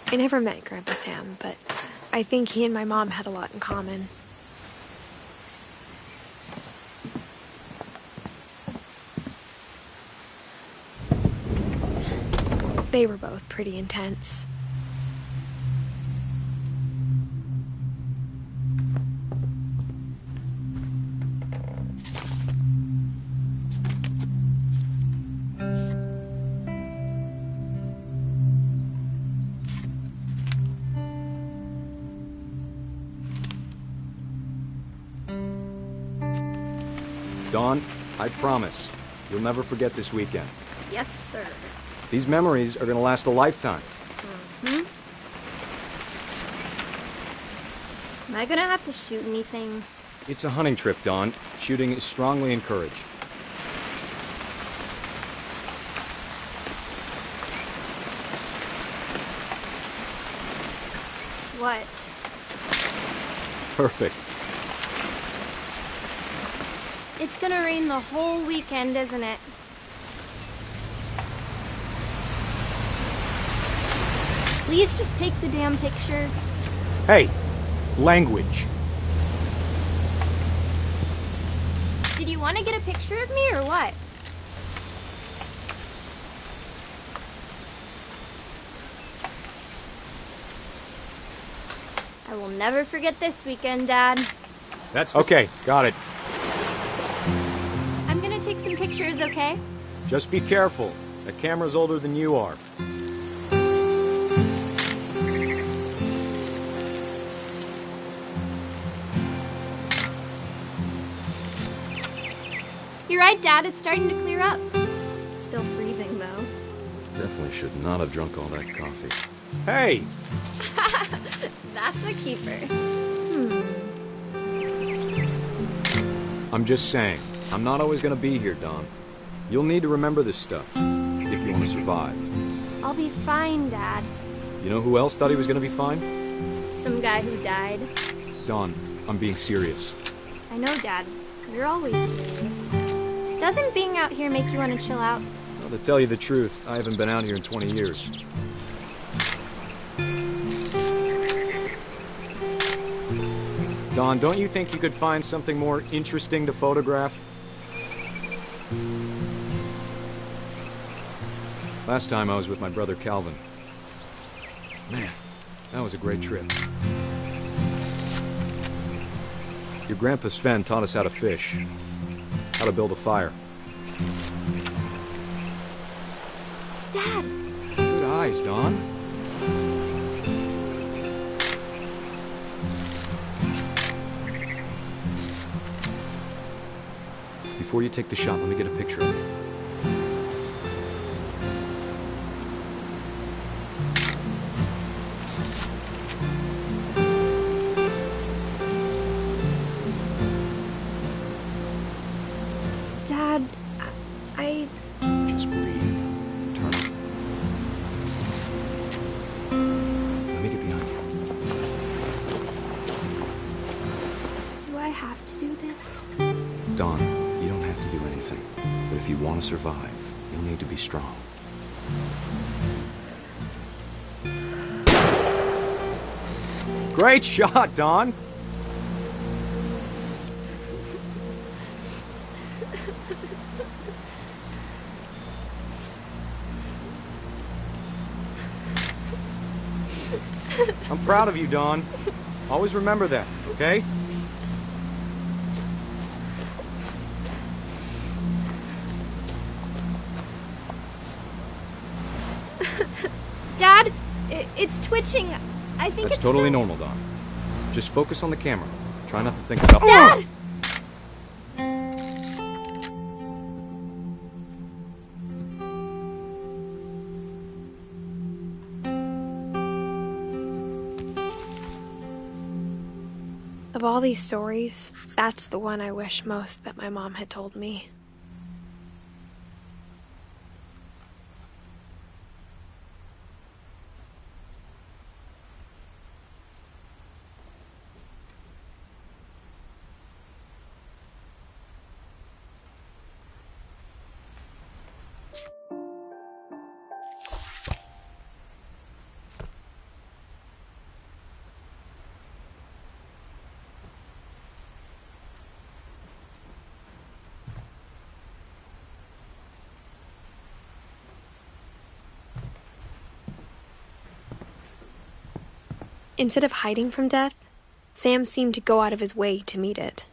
I never met Grandpa Sam, but I think he and my mom had a lot in common. They were both pretty intense. Dawn, I promise, you'll never forget this weekend. Yes, sir. These memories are gonna last a lifetime. Am I gonna have to shoot anything? It's a hunting trip, Dawn. Shooting is strongly encouraged. What? Perfect. It's gonna rain the whole weekend, isn't it? Please just take the damn picture. Hey, language. Did you want to get a picture of me or what? I will never forget this weekend, Dad. That's okay, got it. I'm gonna take some pictures, okay? Just be careful. That camera's older than you are. You're right, Dad. It's starting to clear up. Still freezing, though. Definitely should not have drunk all that coffee. Hey! That's a keeper. I'm just saying, I'm not always gonna be here, Dawn. You'll need to remember this stuff, if you want to survive. I'll be fine, Dad. You know who else thought he was gonna be fine? Some guy who died. Dawn, I'm being serious. I know, Dad. You're always serious. Doesn't being out here make you want to chill out? Well, to tell you the truth, I haven't been out here in 20 years. Dawn, don't you think you could find something more interesting to photograph? Last time I was with my brother Calvin. Man, that was a great trip. Your grandpa Sven taught us how to fish, how to build a fire. Dad! Good eyes, Dawn. Before you take the shot, let me get a picture of it. Dad, I... Just breathe. Turn. Let me get behind you. Do I have to do this? Dawn, you don't have to do anything. But if you want to survive, you'll need to be strong. Great shot, Dawn! I'm proud of you, Dawn. Always remember that, okay? Dad, it's twitching. I think That's it's totally normal, Dawn. Just focus on the camera. Try not to think about... Dad! Of all these stories, that's the one I wish most that my mom had told me. Instead of hiding from death, Sam seemed to go out of his way to meet it.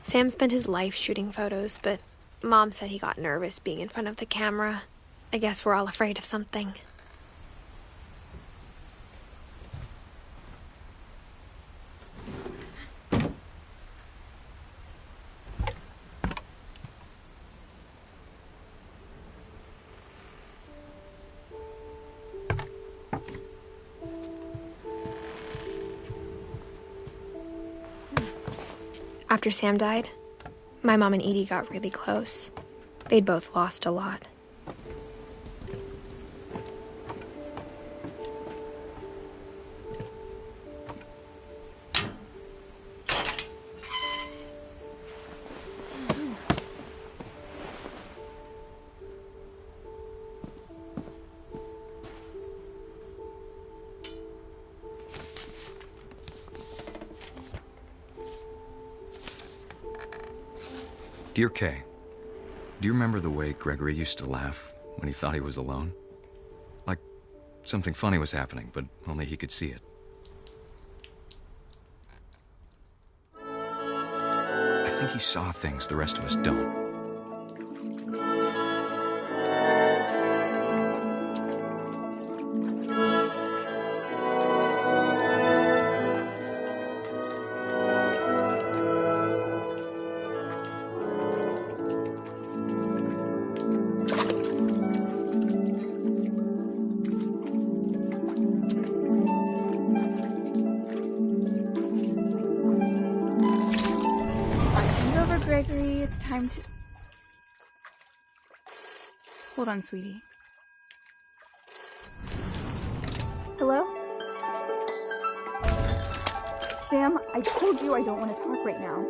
Sam spent his life shooting photos, but Mom said he got nervous being in front of the camera. I guess we're all afraid of something. After Sam died, my mom and Edie got really close. They'd both lost a lot. Dear Kay, do you remember the way Gregory used to laugh when he thought he was alone? Like something funny was happening, but only he could see it. I think he saw things the rest of us don't. Gregory, it's time to... Hold on, sweetie. Hello? Sam, I told you I don't want to talk right now.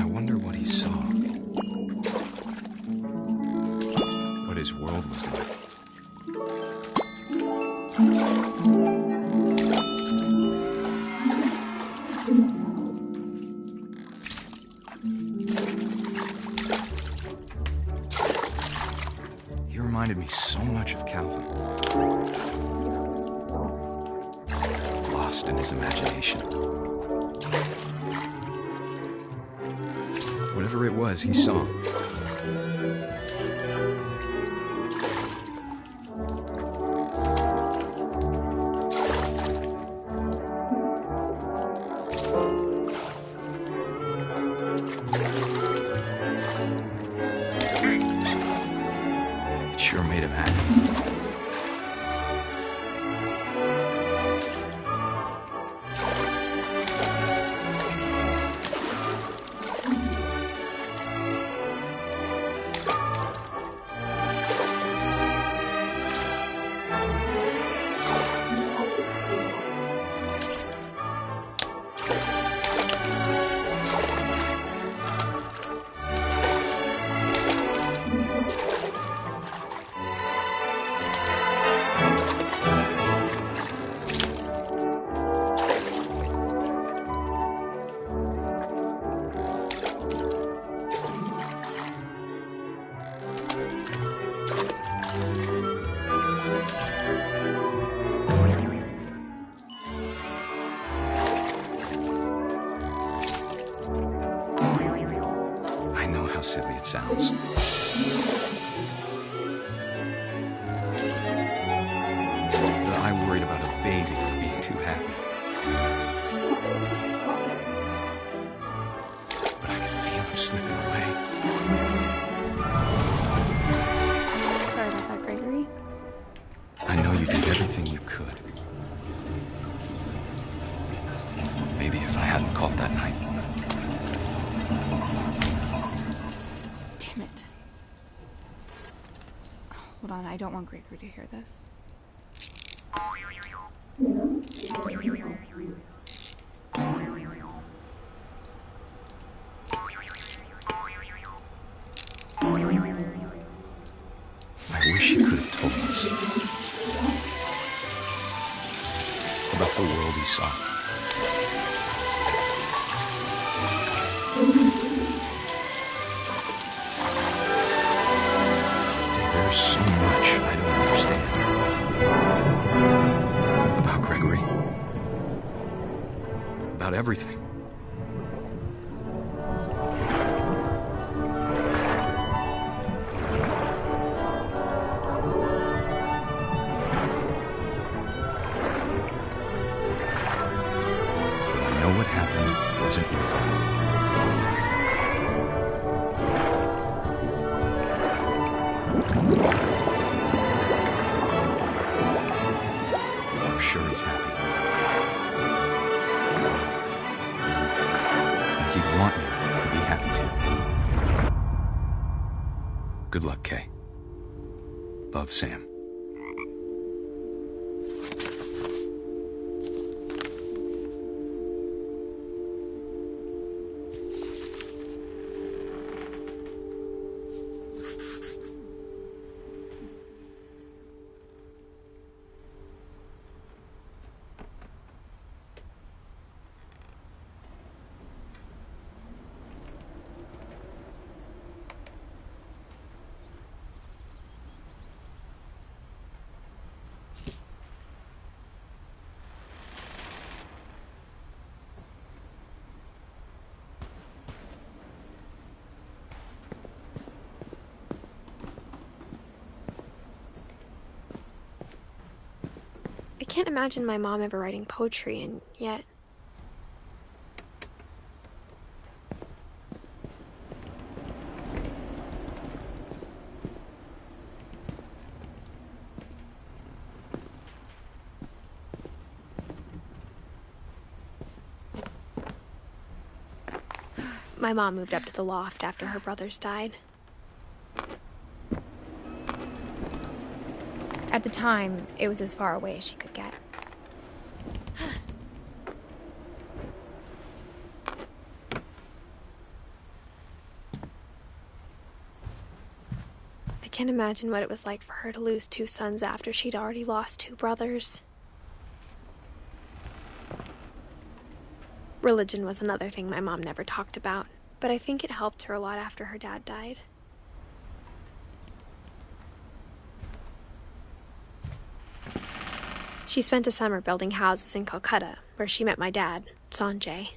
I wonder what he saw. What his world was like. He reminded me so much of Calvin. Lost in his imagination. Whatever it was, he saw. It sure made him happy. I know how silly it sounds. That I worried about a baby being too happy. But I could feel him slipping away. Sorry about that, Gregory. I know you did everything you could. Maybe if I hadn't called that night. Damn it. Hold on, I don't want Gregory to hear this. I wish you could have told us about the world he saw. There's so much I don't understand about Gregory, about everything. I know what happened wasn't your fault. I'm sure he's happy. And he'd want you to be happy too. Good luck, Kay. Love, Sam. can't imagine my mom ever writing poetry, and yet... My mom moved up to the loft after her brothers died. At the time, it was as far away as she could get. I can't imagine what it was like for her to lose 2 sons after she'd already lost 2 brothers. Religion was another thing my mom never talked about, but I think it helped her a lot after her dad died. She spent a summer building houses in Calcutta, where she met my dad, Sanjay.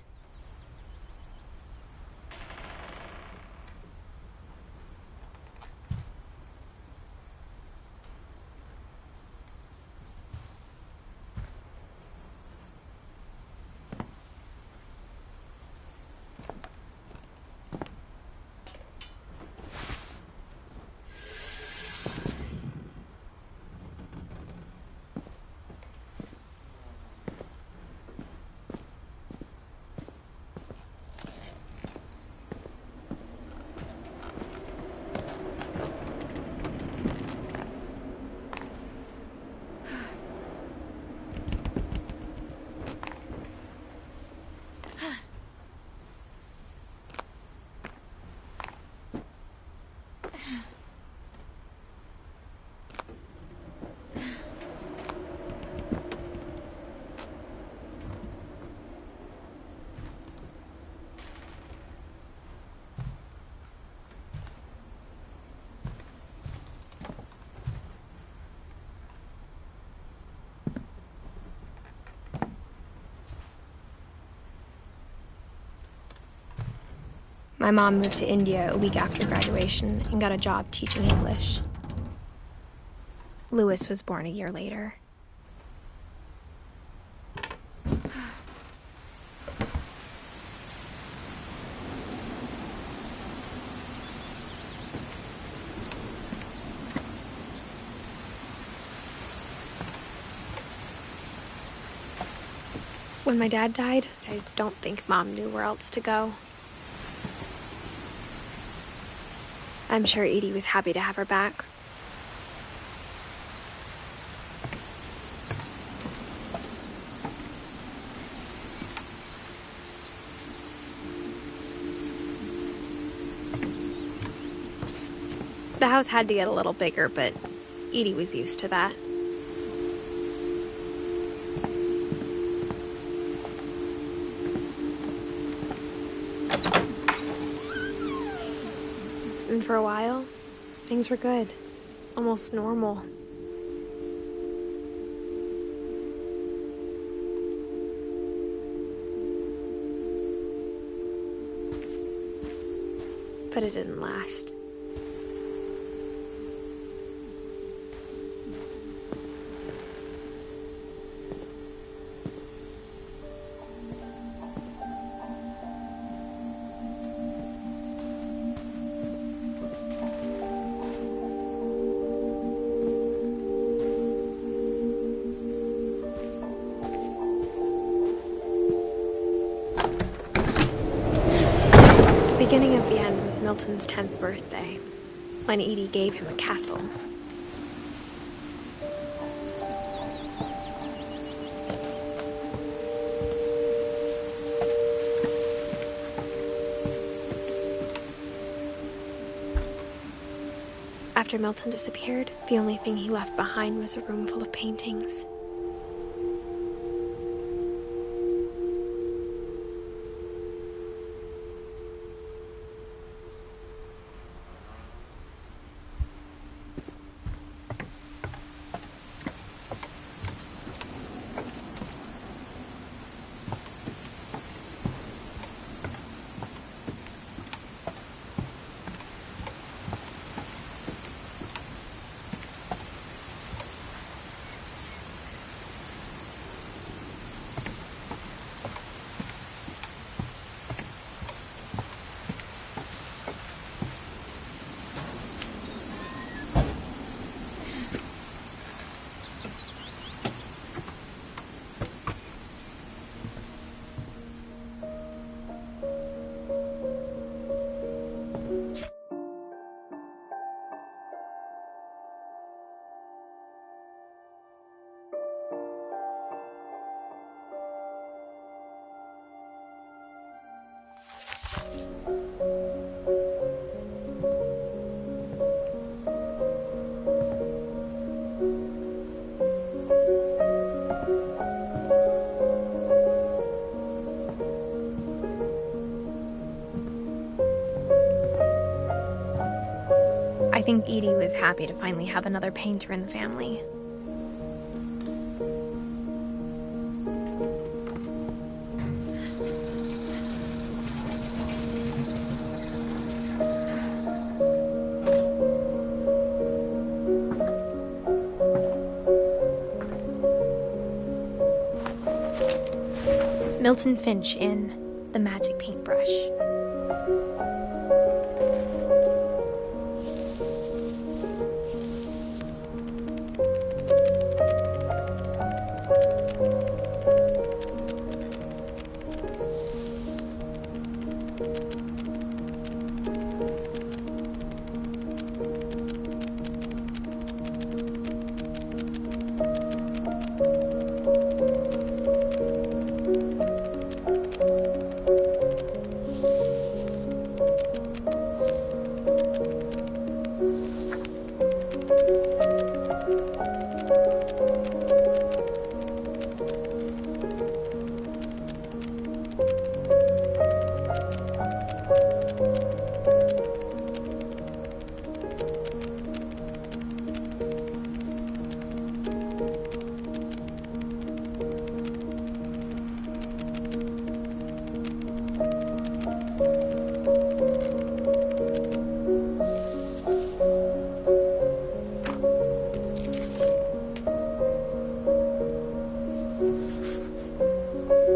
My mom moved to India a week after graduation and got a job teaching English. Louis was born a year later. When my dad died, I don't think Mom knew where else to go. I'm sure Edie was happy to have her back. The house had to get a little bigger, but Edie was used to that. And for a while, things were good. Almost normal. But it didn't last. The beginning of the end was Milton's 10th birthday, when Edie gave him a castle. After Milton disappeared, the only thing he left behind was a room full of paintings. think Edie was happy to finally have another painter in the family. Milton Finch in The Magic Paintbrush.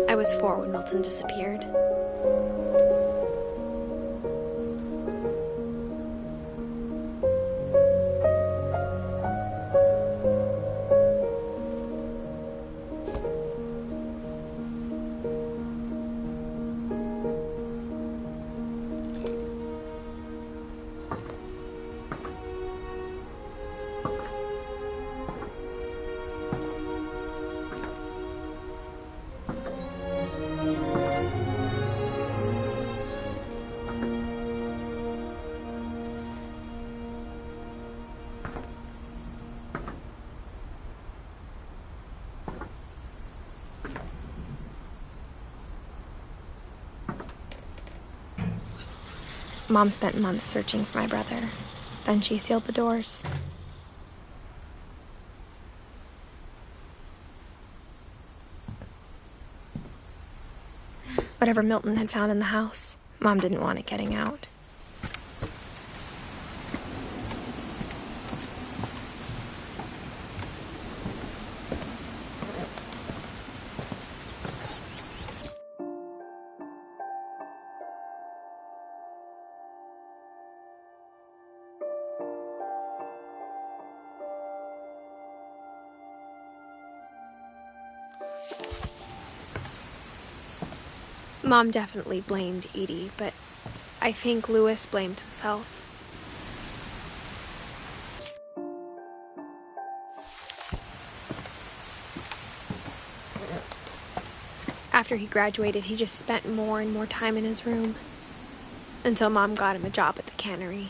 I was 4 when Milton disappeared. Mom spent months searching for my brother. Then she sealed the doors. Whatever Milton had found in the house, Mom didn't want it getting out. Mom definitely blamed Edie, but I think Louis blamed himself. After he graduated, he just spent more and more time in his room, until Mom got him a job at the cannery.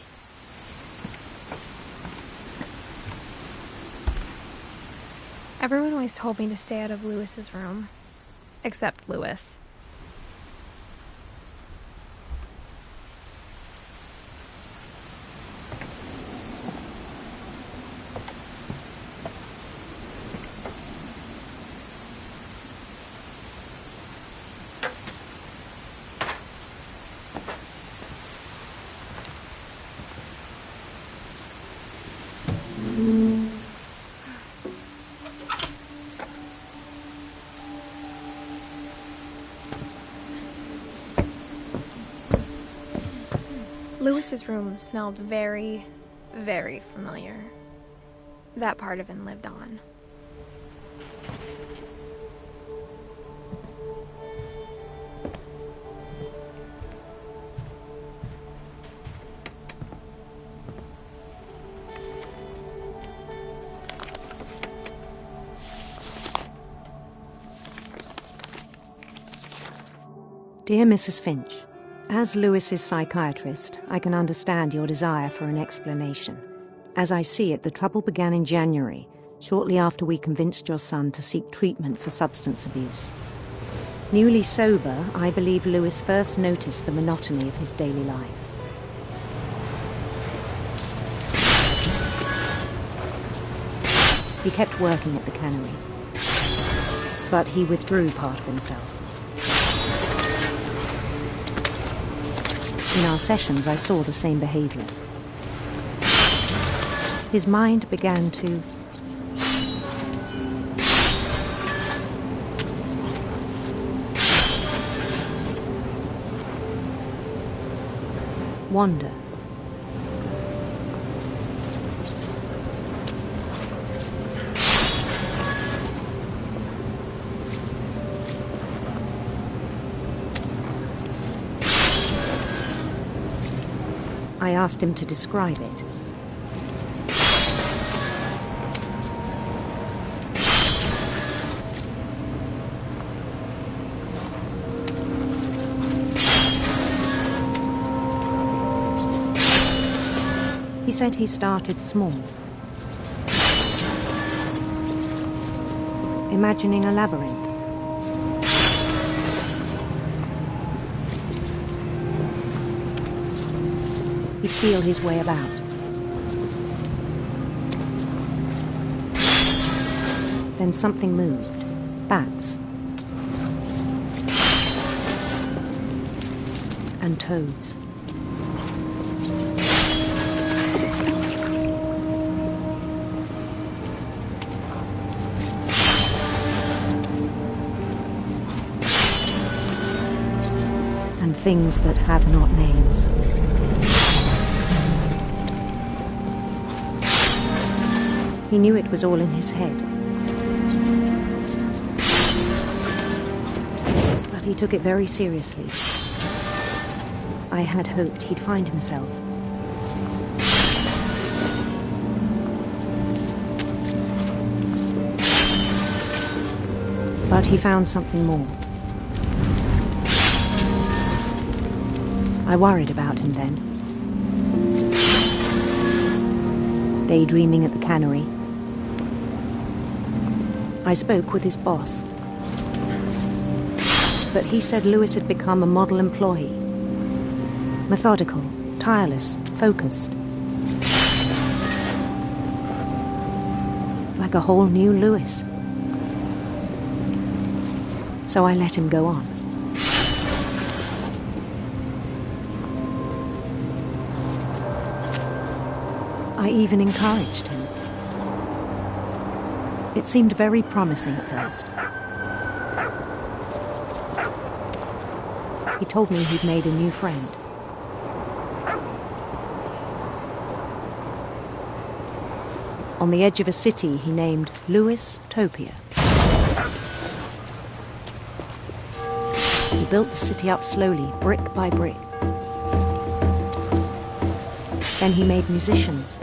Everyone always told me to stay out of Louis's room, except Louis. Louis's room smelled very, very familiar. That part of him lived on. Dear Mrs. Finch, as Louis's psychiatrist, I can understand your desire for an explanation. As I see it, the trouble began in January, shortly after we convinced your son to seek treatment for substance abuse. Newly sober, I believe Louis first noticed the monotony of his daily life. He kept working at the cannery, but he withdrew part of himself. In our sessions, I saw the same behavior. His mind began to wander. I asked him to describe it. He said he started small, imagining a labyrinth. He'd feel his way about. Then something moved. Bats. And toads. And things that have not names. He knew it was all in his head. But he took it very seriously. I had hoped he'd find himself. But he found something more. I worried about him then. Daydreaming at the cannery. I spoke with his boss. But he said Lewis had become a model employee. Methodical, tireless, focused. Like a whole new Lewis. So I let him go on. I even encouraged him. It seemed very promising at first. He told me he'd made a new friend. On the edge of a city he named Lewis Topia. He built the city up slowly, brick by brick. Then he made musicians.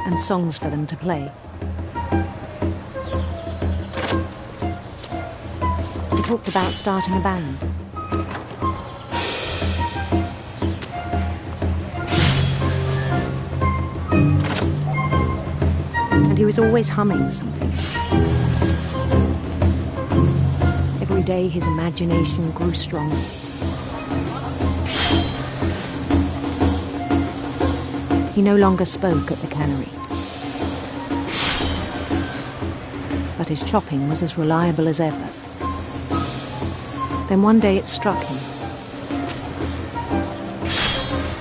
And songs for them to play. He talked about starting a band. And he was always humming something. Every day his imagination grew stronger. He no longer spoke at the cannery. But his chopping was as reliable as ever. Then one day it struck him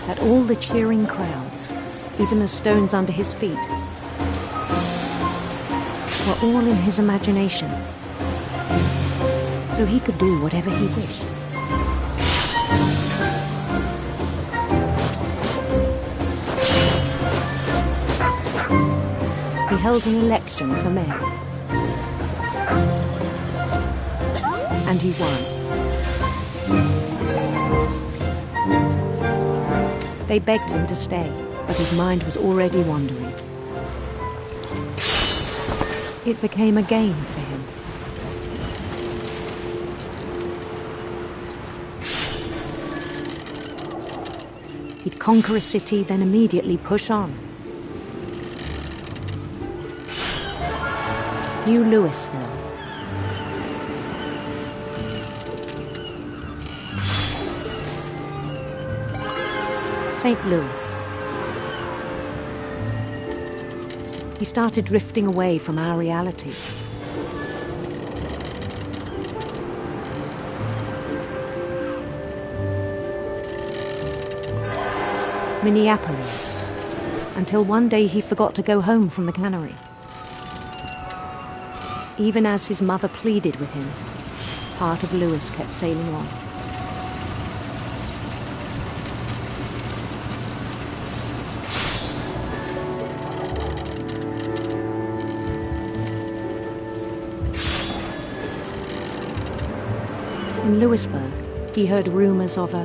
that all the cheering crowds, even the stones under his feet, were all in his imagination, so he could do whatever he wished. He held an election for mayor, and he won. They begged him to stay, but his mind was already wandering. It became a game for him. He'd conquer a city, then immediately push on. New Louisville. St. Louis. He started drifting away from our reality. Minneapolis, until one day he forgot to go home from the cannery. Even as his mother pleaded with him, part of Louis kept sailing on. In Louisburg, he heard rumors of a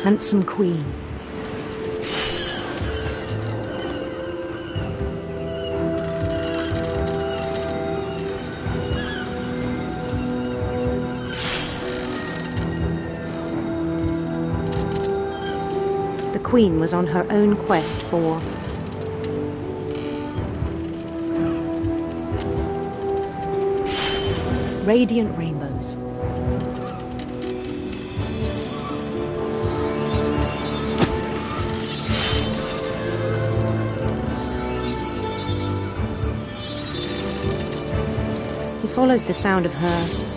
handsome queen. The queen was on her own quest for radiant rainbows. He followed the sound of her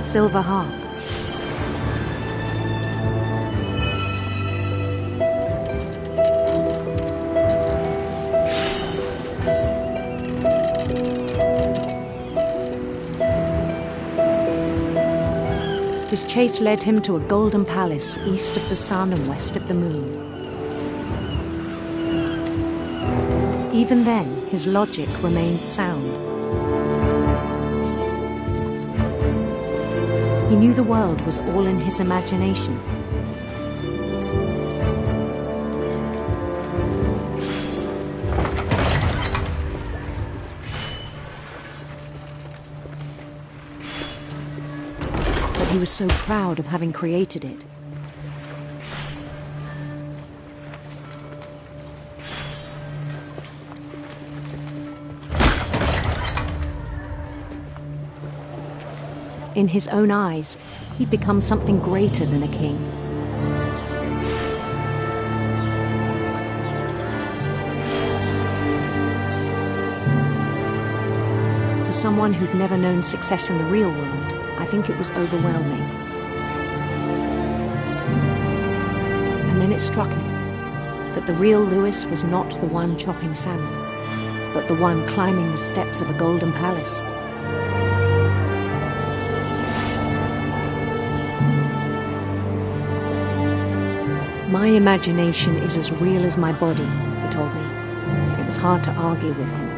silver harp. His chase led him to a golden palace east of the sun and west of the moon. Even then, his logic remained sound. He knew the world was all in his imagination. But he was so proud of having created it. In his own eyes, he'd become something greater than a king. For someone who'd never known success in the real world, I think it was overwhelming. And then it struck him that the real Louis was not the one chopping salmon, but the one climbing the steps of a golden palace. My imagination is as real as my body, he told me. It was hard to argue with him.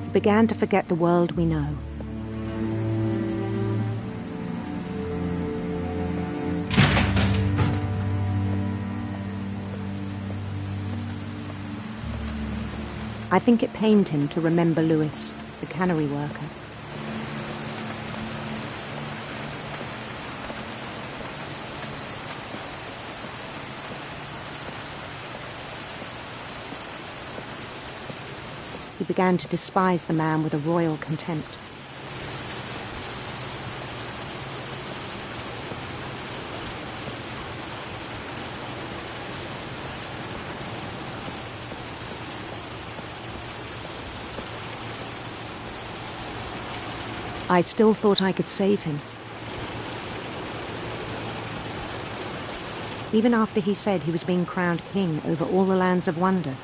He began to forget the world we know. I think it pained him to remember Louis, the cannery worker. He began to despise the man with a royal contempt. I still thought I could save him. Even after he said he was being crowned king over all the lands of wonder.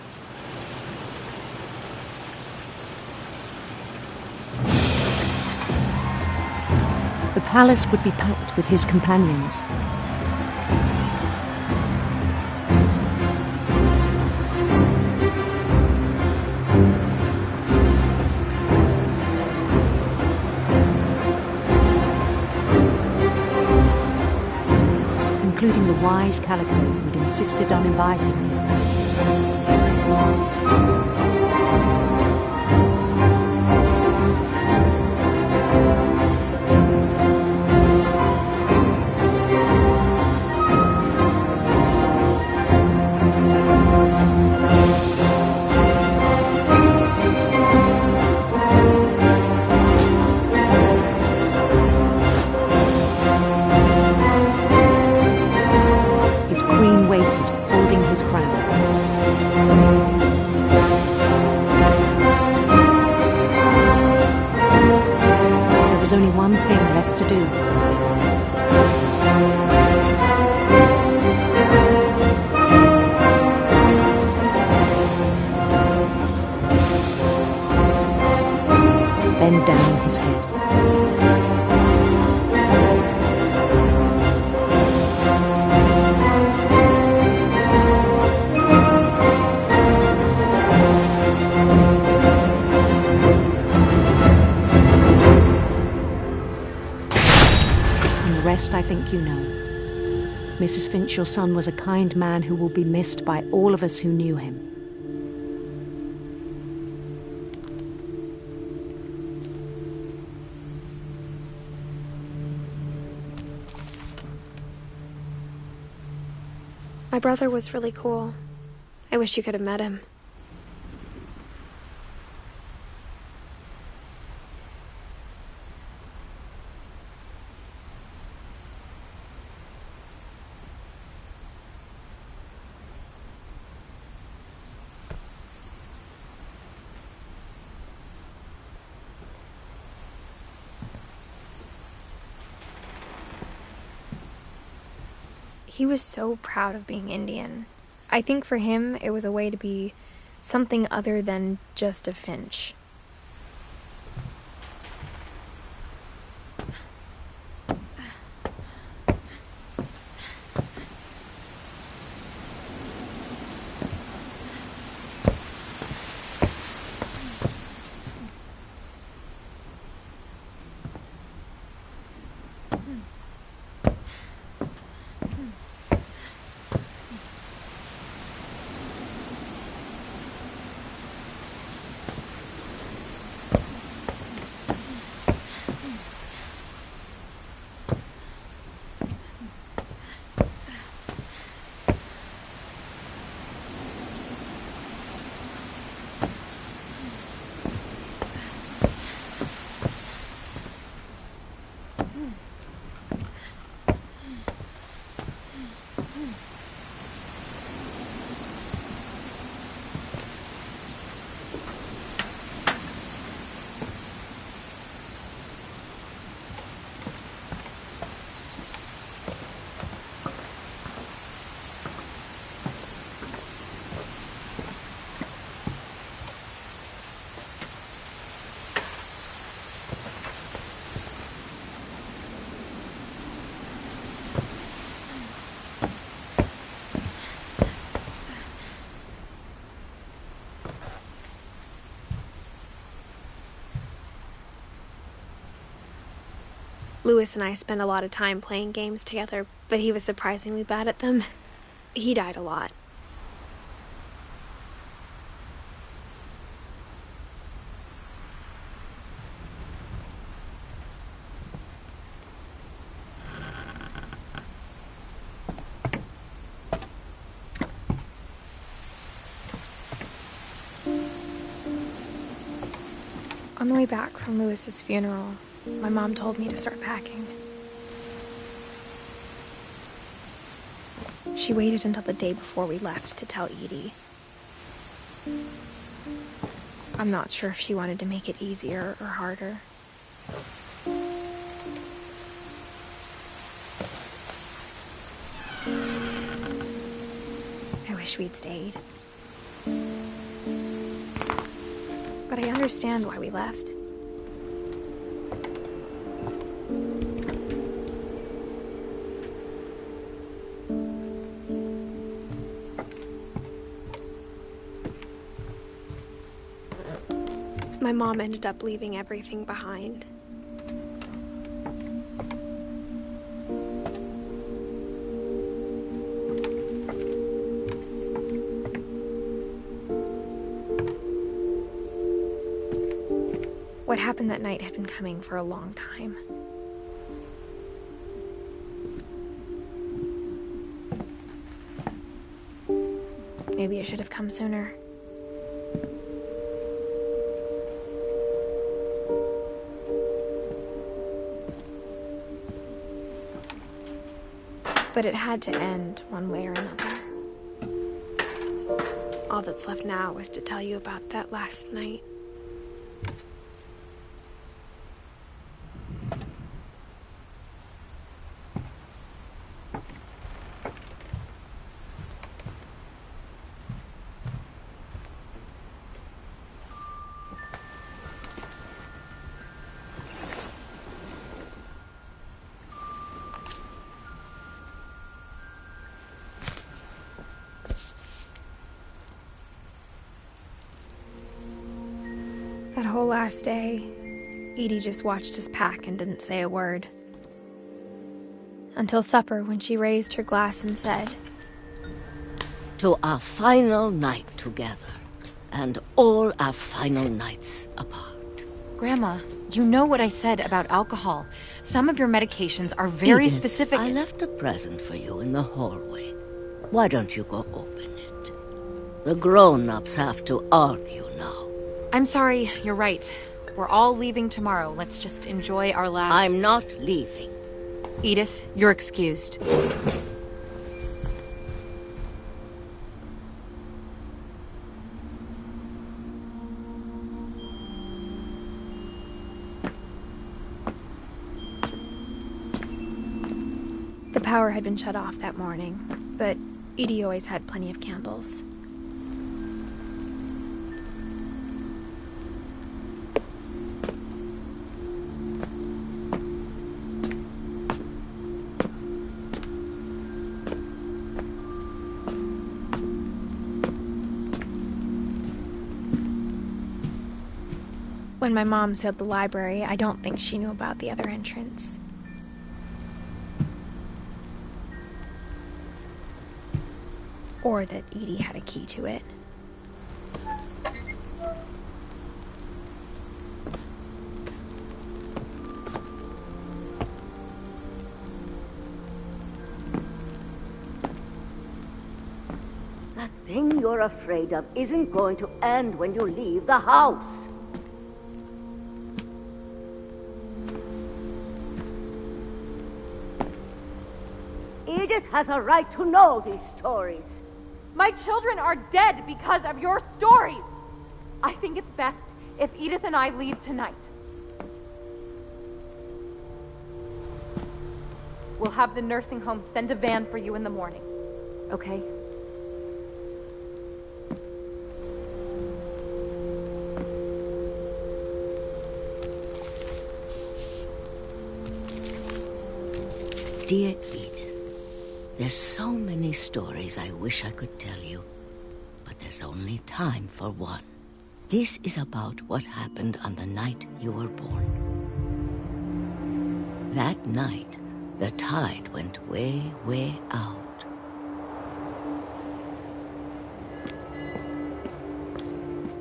The palace would be packed with his companions. including the wise Calico who'd insisted on inviting me. His queen waited, holding his crown. There was only one thing left to do. Bend down his head. I think you know. Mrs. Finch, your son was a kind man who will be missed by all of us who knew him. My brother was really cool. I wish you could have met him. He was so proud of being Indian. I think for him, it was a way to be something other than just a Finch. Louis and I spent a lot of time playing games together, but he was surprisingly bad at them. He died a lot. On the way back from Louis's funeral, my mom told me to start packing. She waited until the day before we left to tell Edie. I'm not sure if she wanted to make it easier or harder. I wish we'd stayed. But I understand why we left. My mom ended up leaving everything behind. What happened that night had been coming for a long time. Maybe it should have come sooner. But it had to end one way or another. All that's left now is to tell you about that last night. That whole last day, Edie just watched us pack and didn't say a word. Until supper, when she raised her glass and said, "To our final night together, and all our final nights apart." Grandma, you know what I said about alcohol. Some of your medications are very Edith, specific. I left a present for you in the hallway. Why don't you go open it? The grown-ups have to argue now. I'm sorry, you're right. We're all leaving tomorrow. Let's just enjoy our last... I'm not leaving. Edith, you're excused. The power had been shut off that morning, but Edie always had plenty of candles. When my mom sealed the library, I don't think she knew about the other entrance. Or that Edie had a key to it. That thing you're afraid of isn't going to end when you leave the house. Edith has a right to know these stories. My children are dead because of your stories. I think it's best if Edith and I leave tonight. We'll have the nursing home send a van for you in the morning, okay? Dear Edith, there's so many stories I wish I could tell you, but there's only time for one. This is about what happened on the night you were born. That night, the tide went way, way out.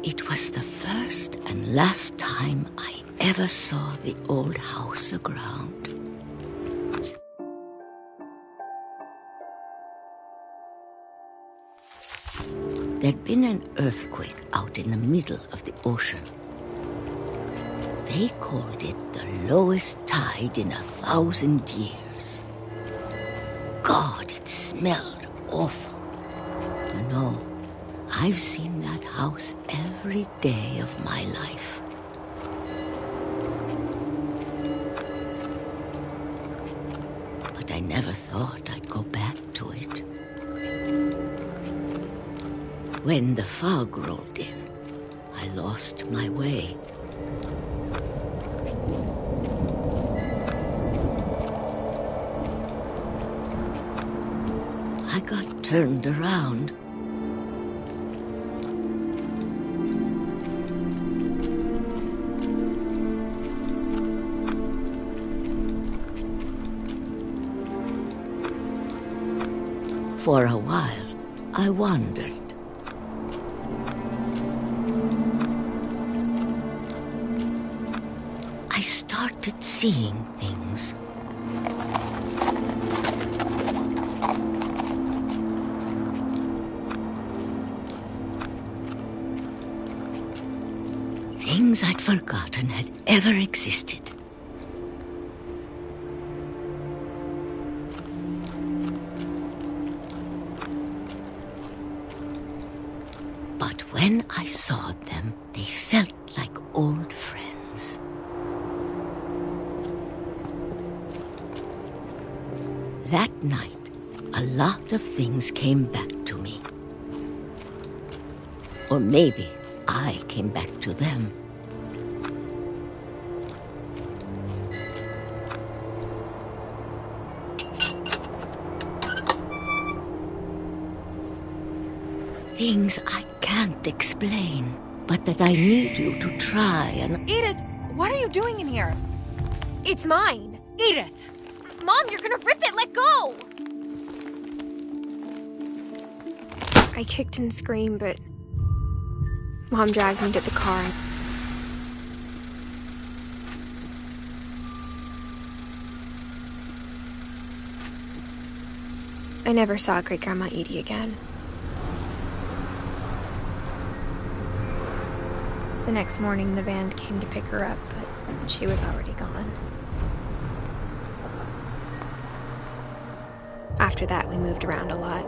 It was the first and last time I ever saw the old house aground. There'd been an earthquake out in the middle of the ocean. They called it the lowest tide in 1,000 years. God, it smelled awful. You know, I've seen that house every day of my life. But I never thought I'd go back to it. When the fog rolled in, I lost my way. I got turned around. For a while, I wandered. started seeing things. Things I'd forgotten had ever existed. But when I saw them, they felt like old friends. That night, a lot of things came back to me. Or maybe I came back to them. Things I can't explain, but that I need you to try and... Edith, what are you doing in here? It's mine. Edith! Mom, you're gonna rip it! Let go! I kicked and screamed, but Mom dragged me to the car. I never saw Great-Grandma Edie again. The next morning, the band came to pick her up, but she was already gone. After that, we moved around a lot.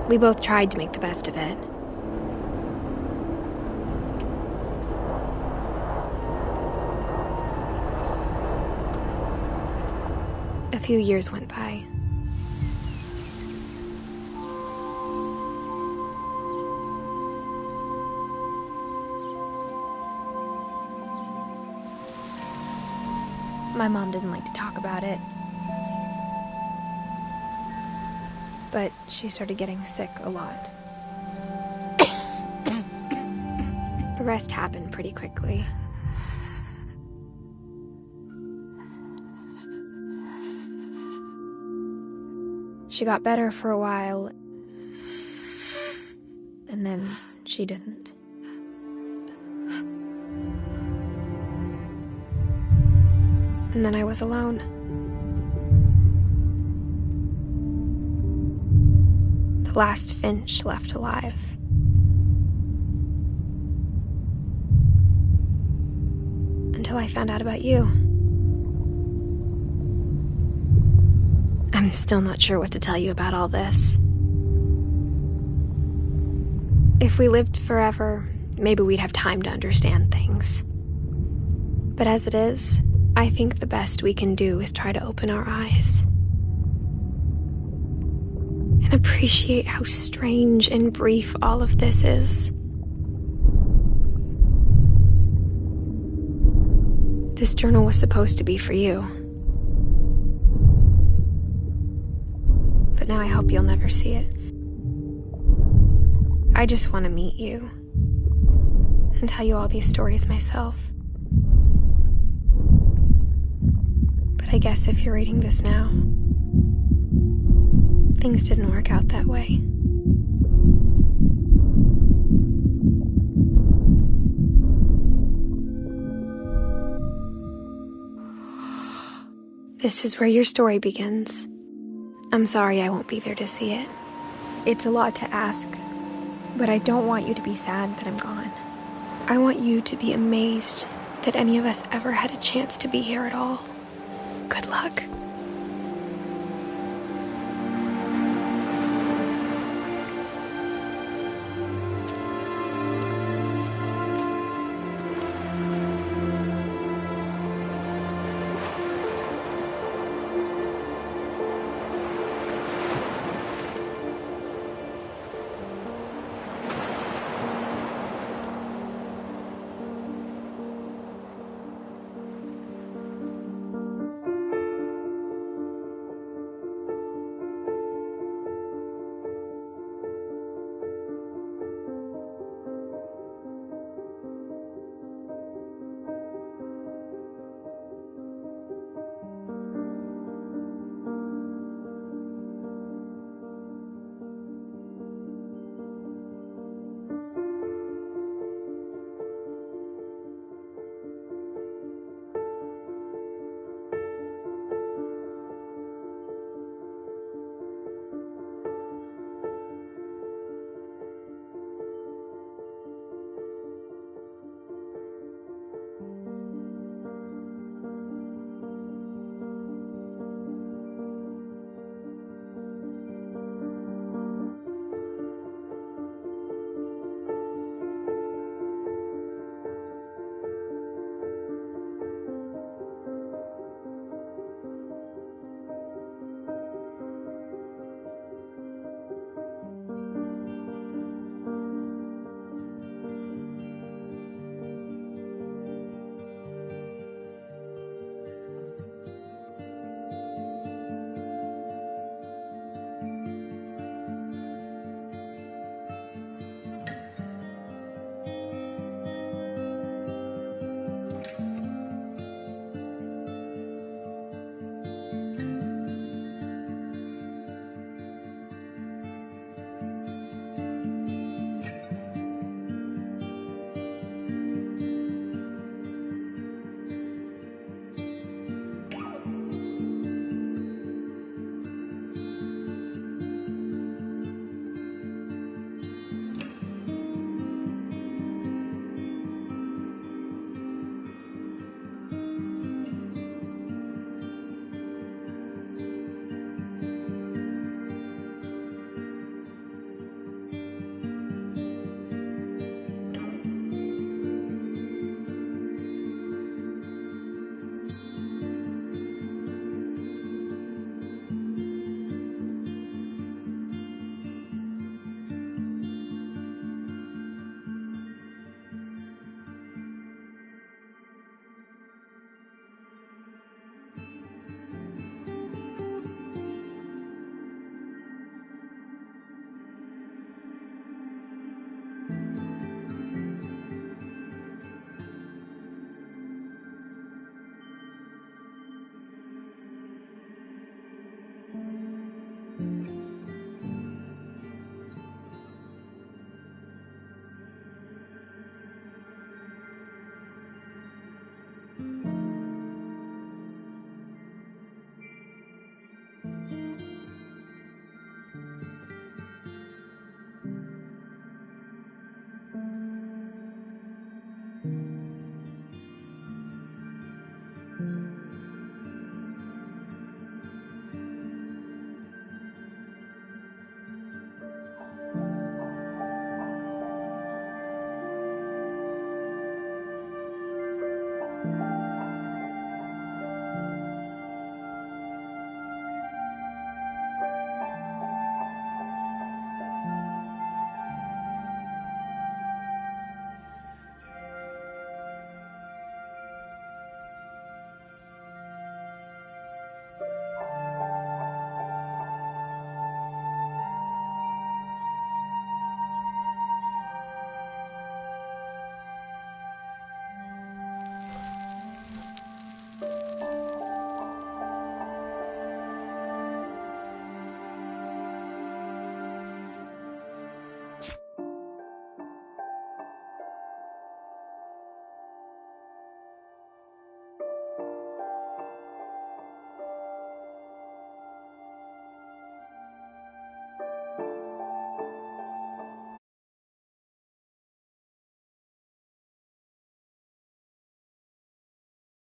We both tried to make the best of it. A few years went by. My mom didn't like to talk about it. But she started getting sick a lot. The rest happened pretty quickly. She got better for a while, and then she didn't. And then I was alone. The last Finch left alive. Until I found out about you. I'm still not sure what to tell you about all this. If we lived forever, maybe we'd have time to understand things. But as it is, I think the best we can do is try to open our eyes and appreciate how strange and brief all of this is. This journal was supposed to be for you. But now I hope you'll never see it. I just want to meet you and tell you all these stories myself. But I guess if you're reading this now, things didn't work out that way. This is where your story begins. I'm sorry I won't be there to see it. It's a lot to ask, but I don't want you to be sad that I'm gone. I want you to be amazed that any of us ever had a chance to be here at all. Good luck.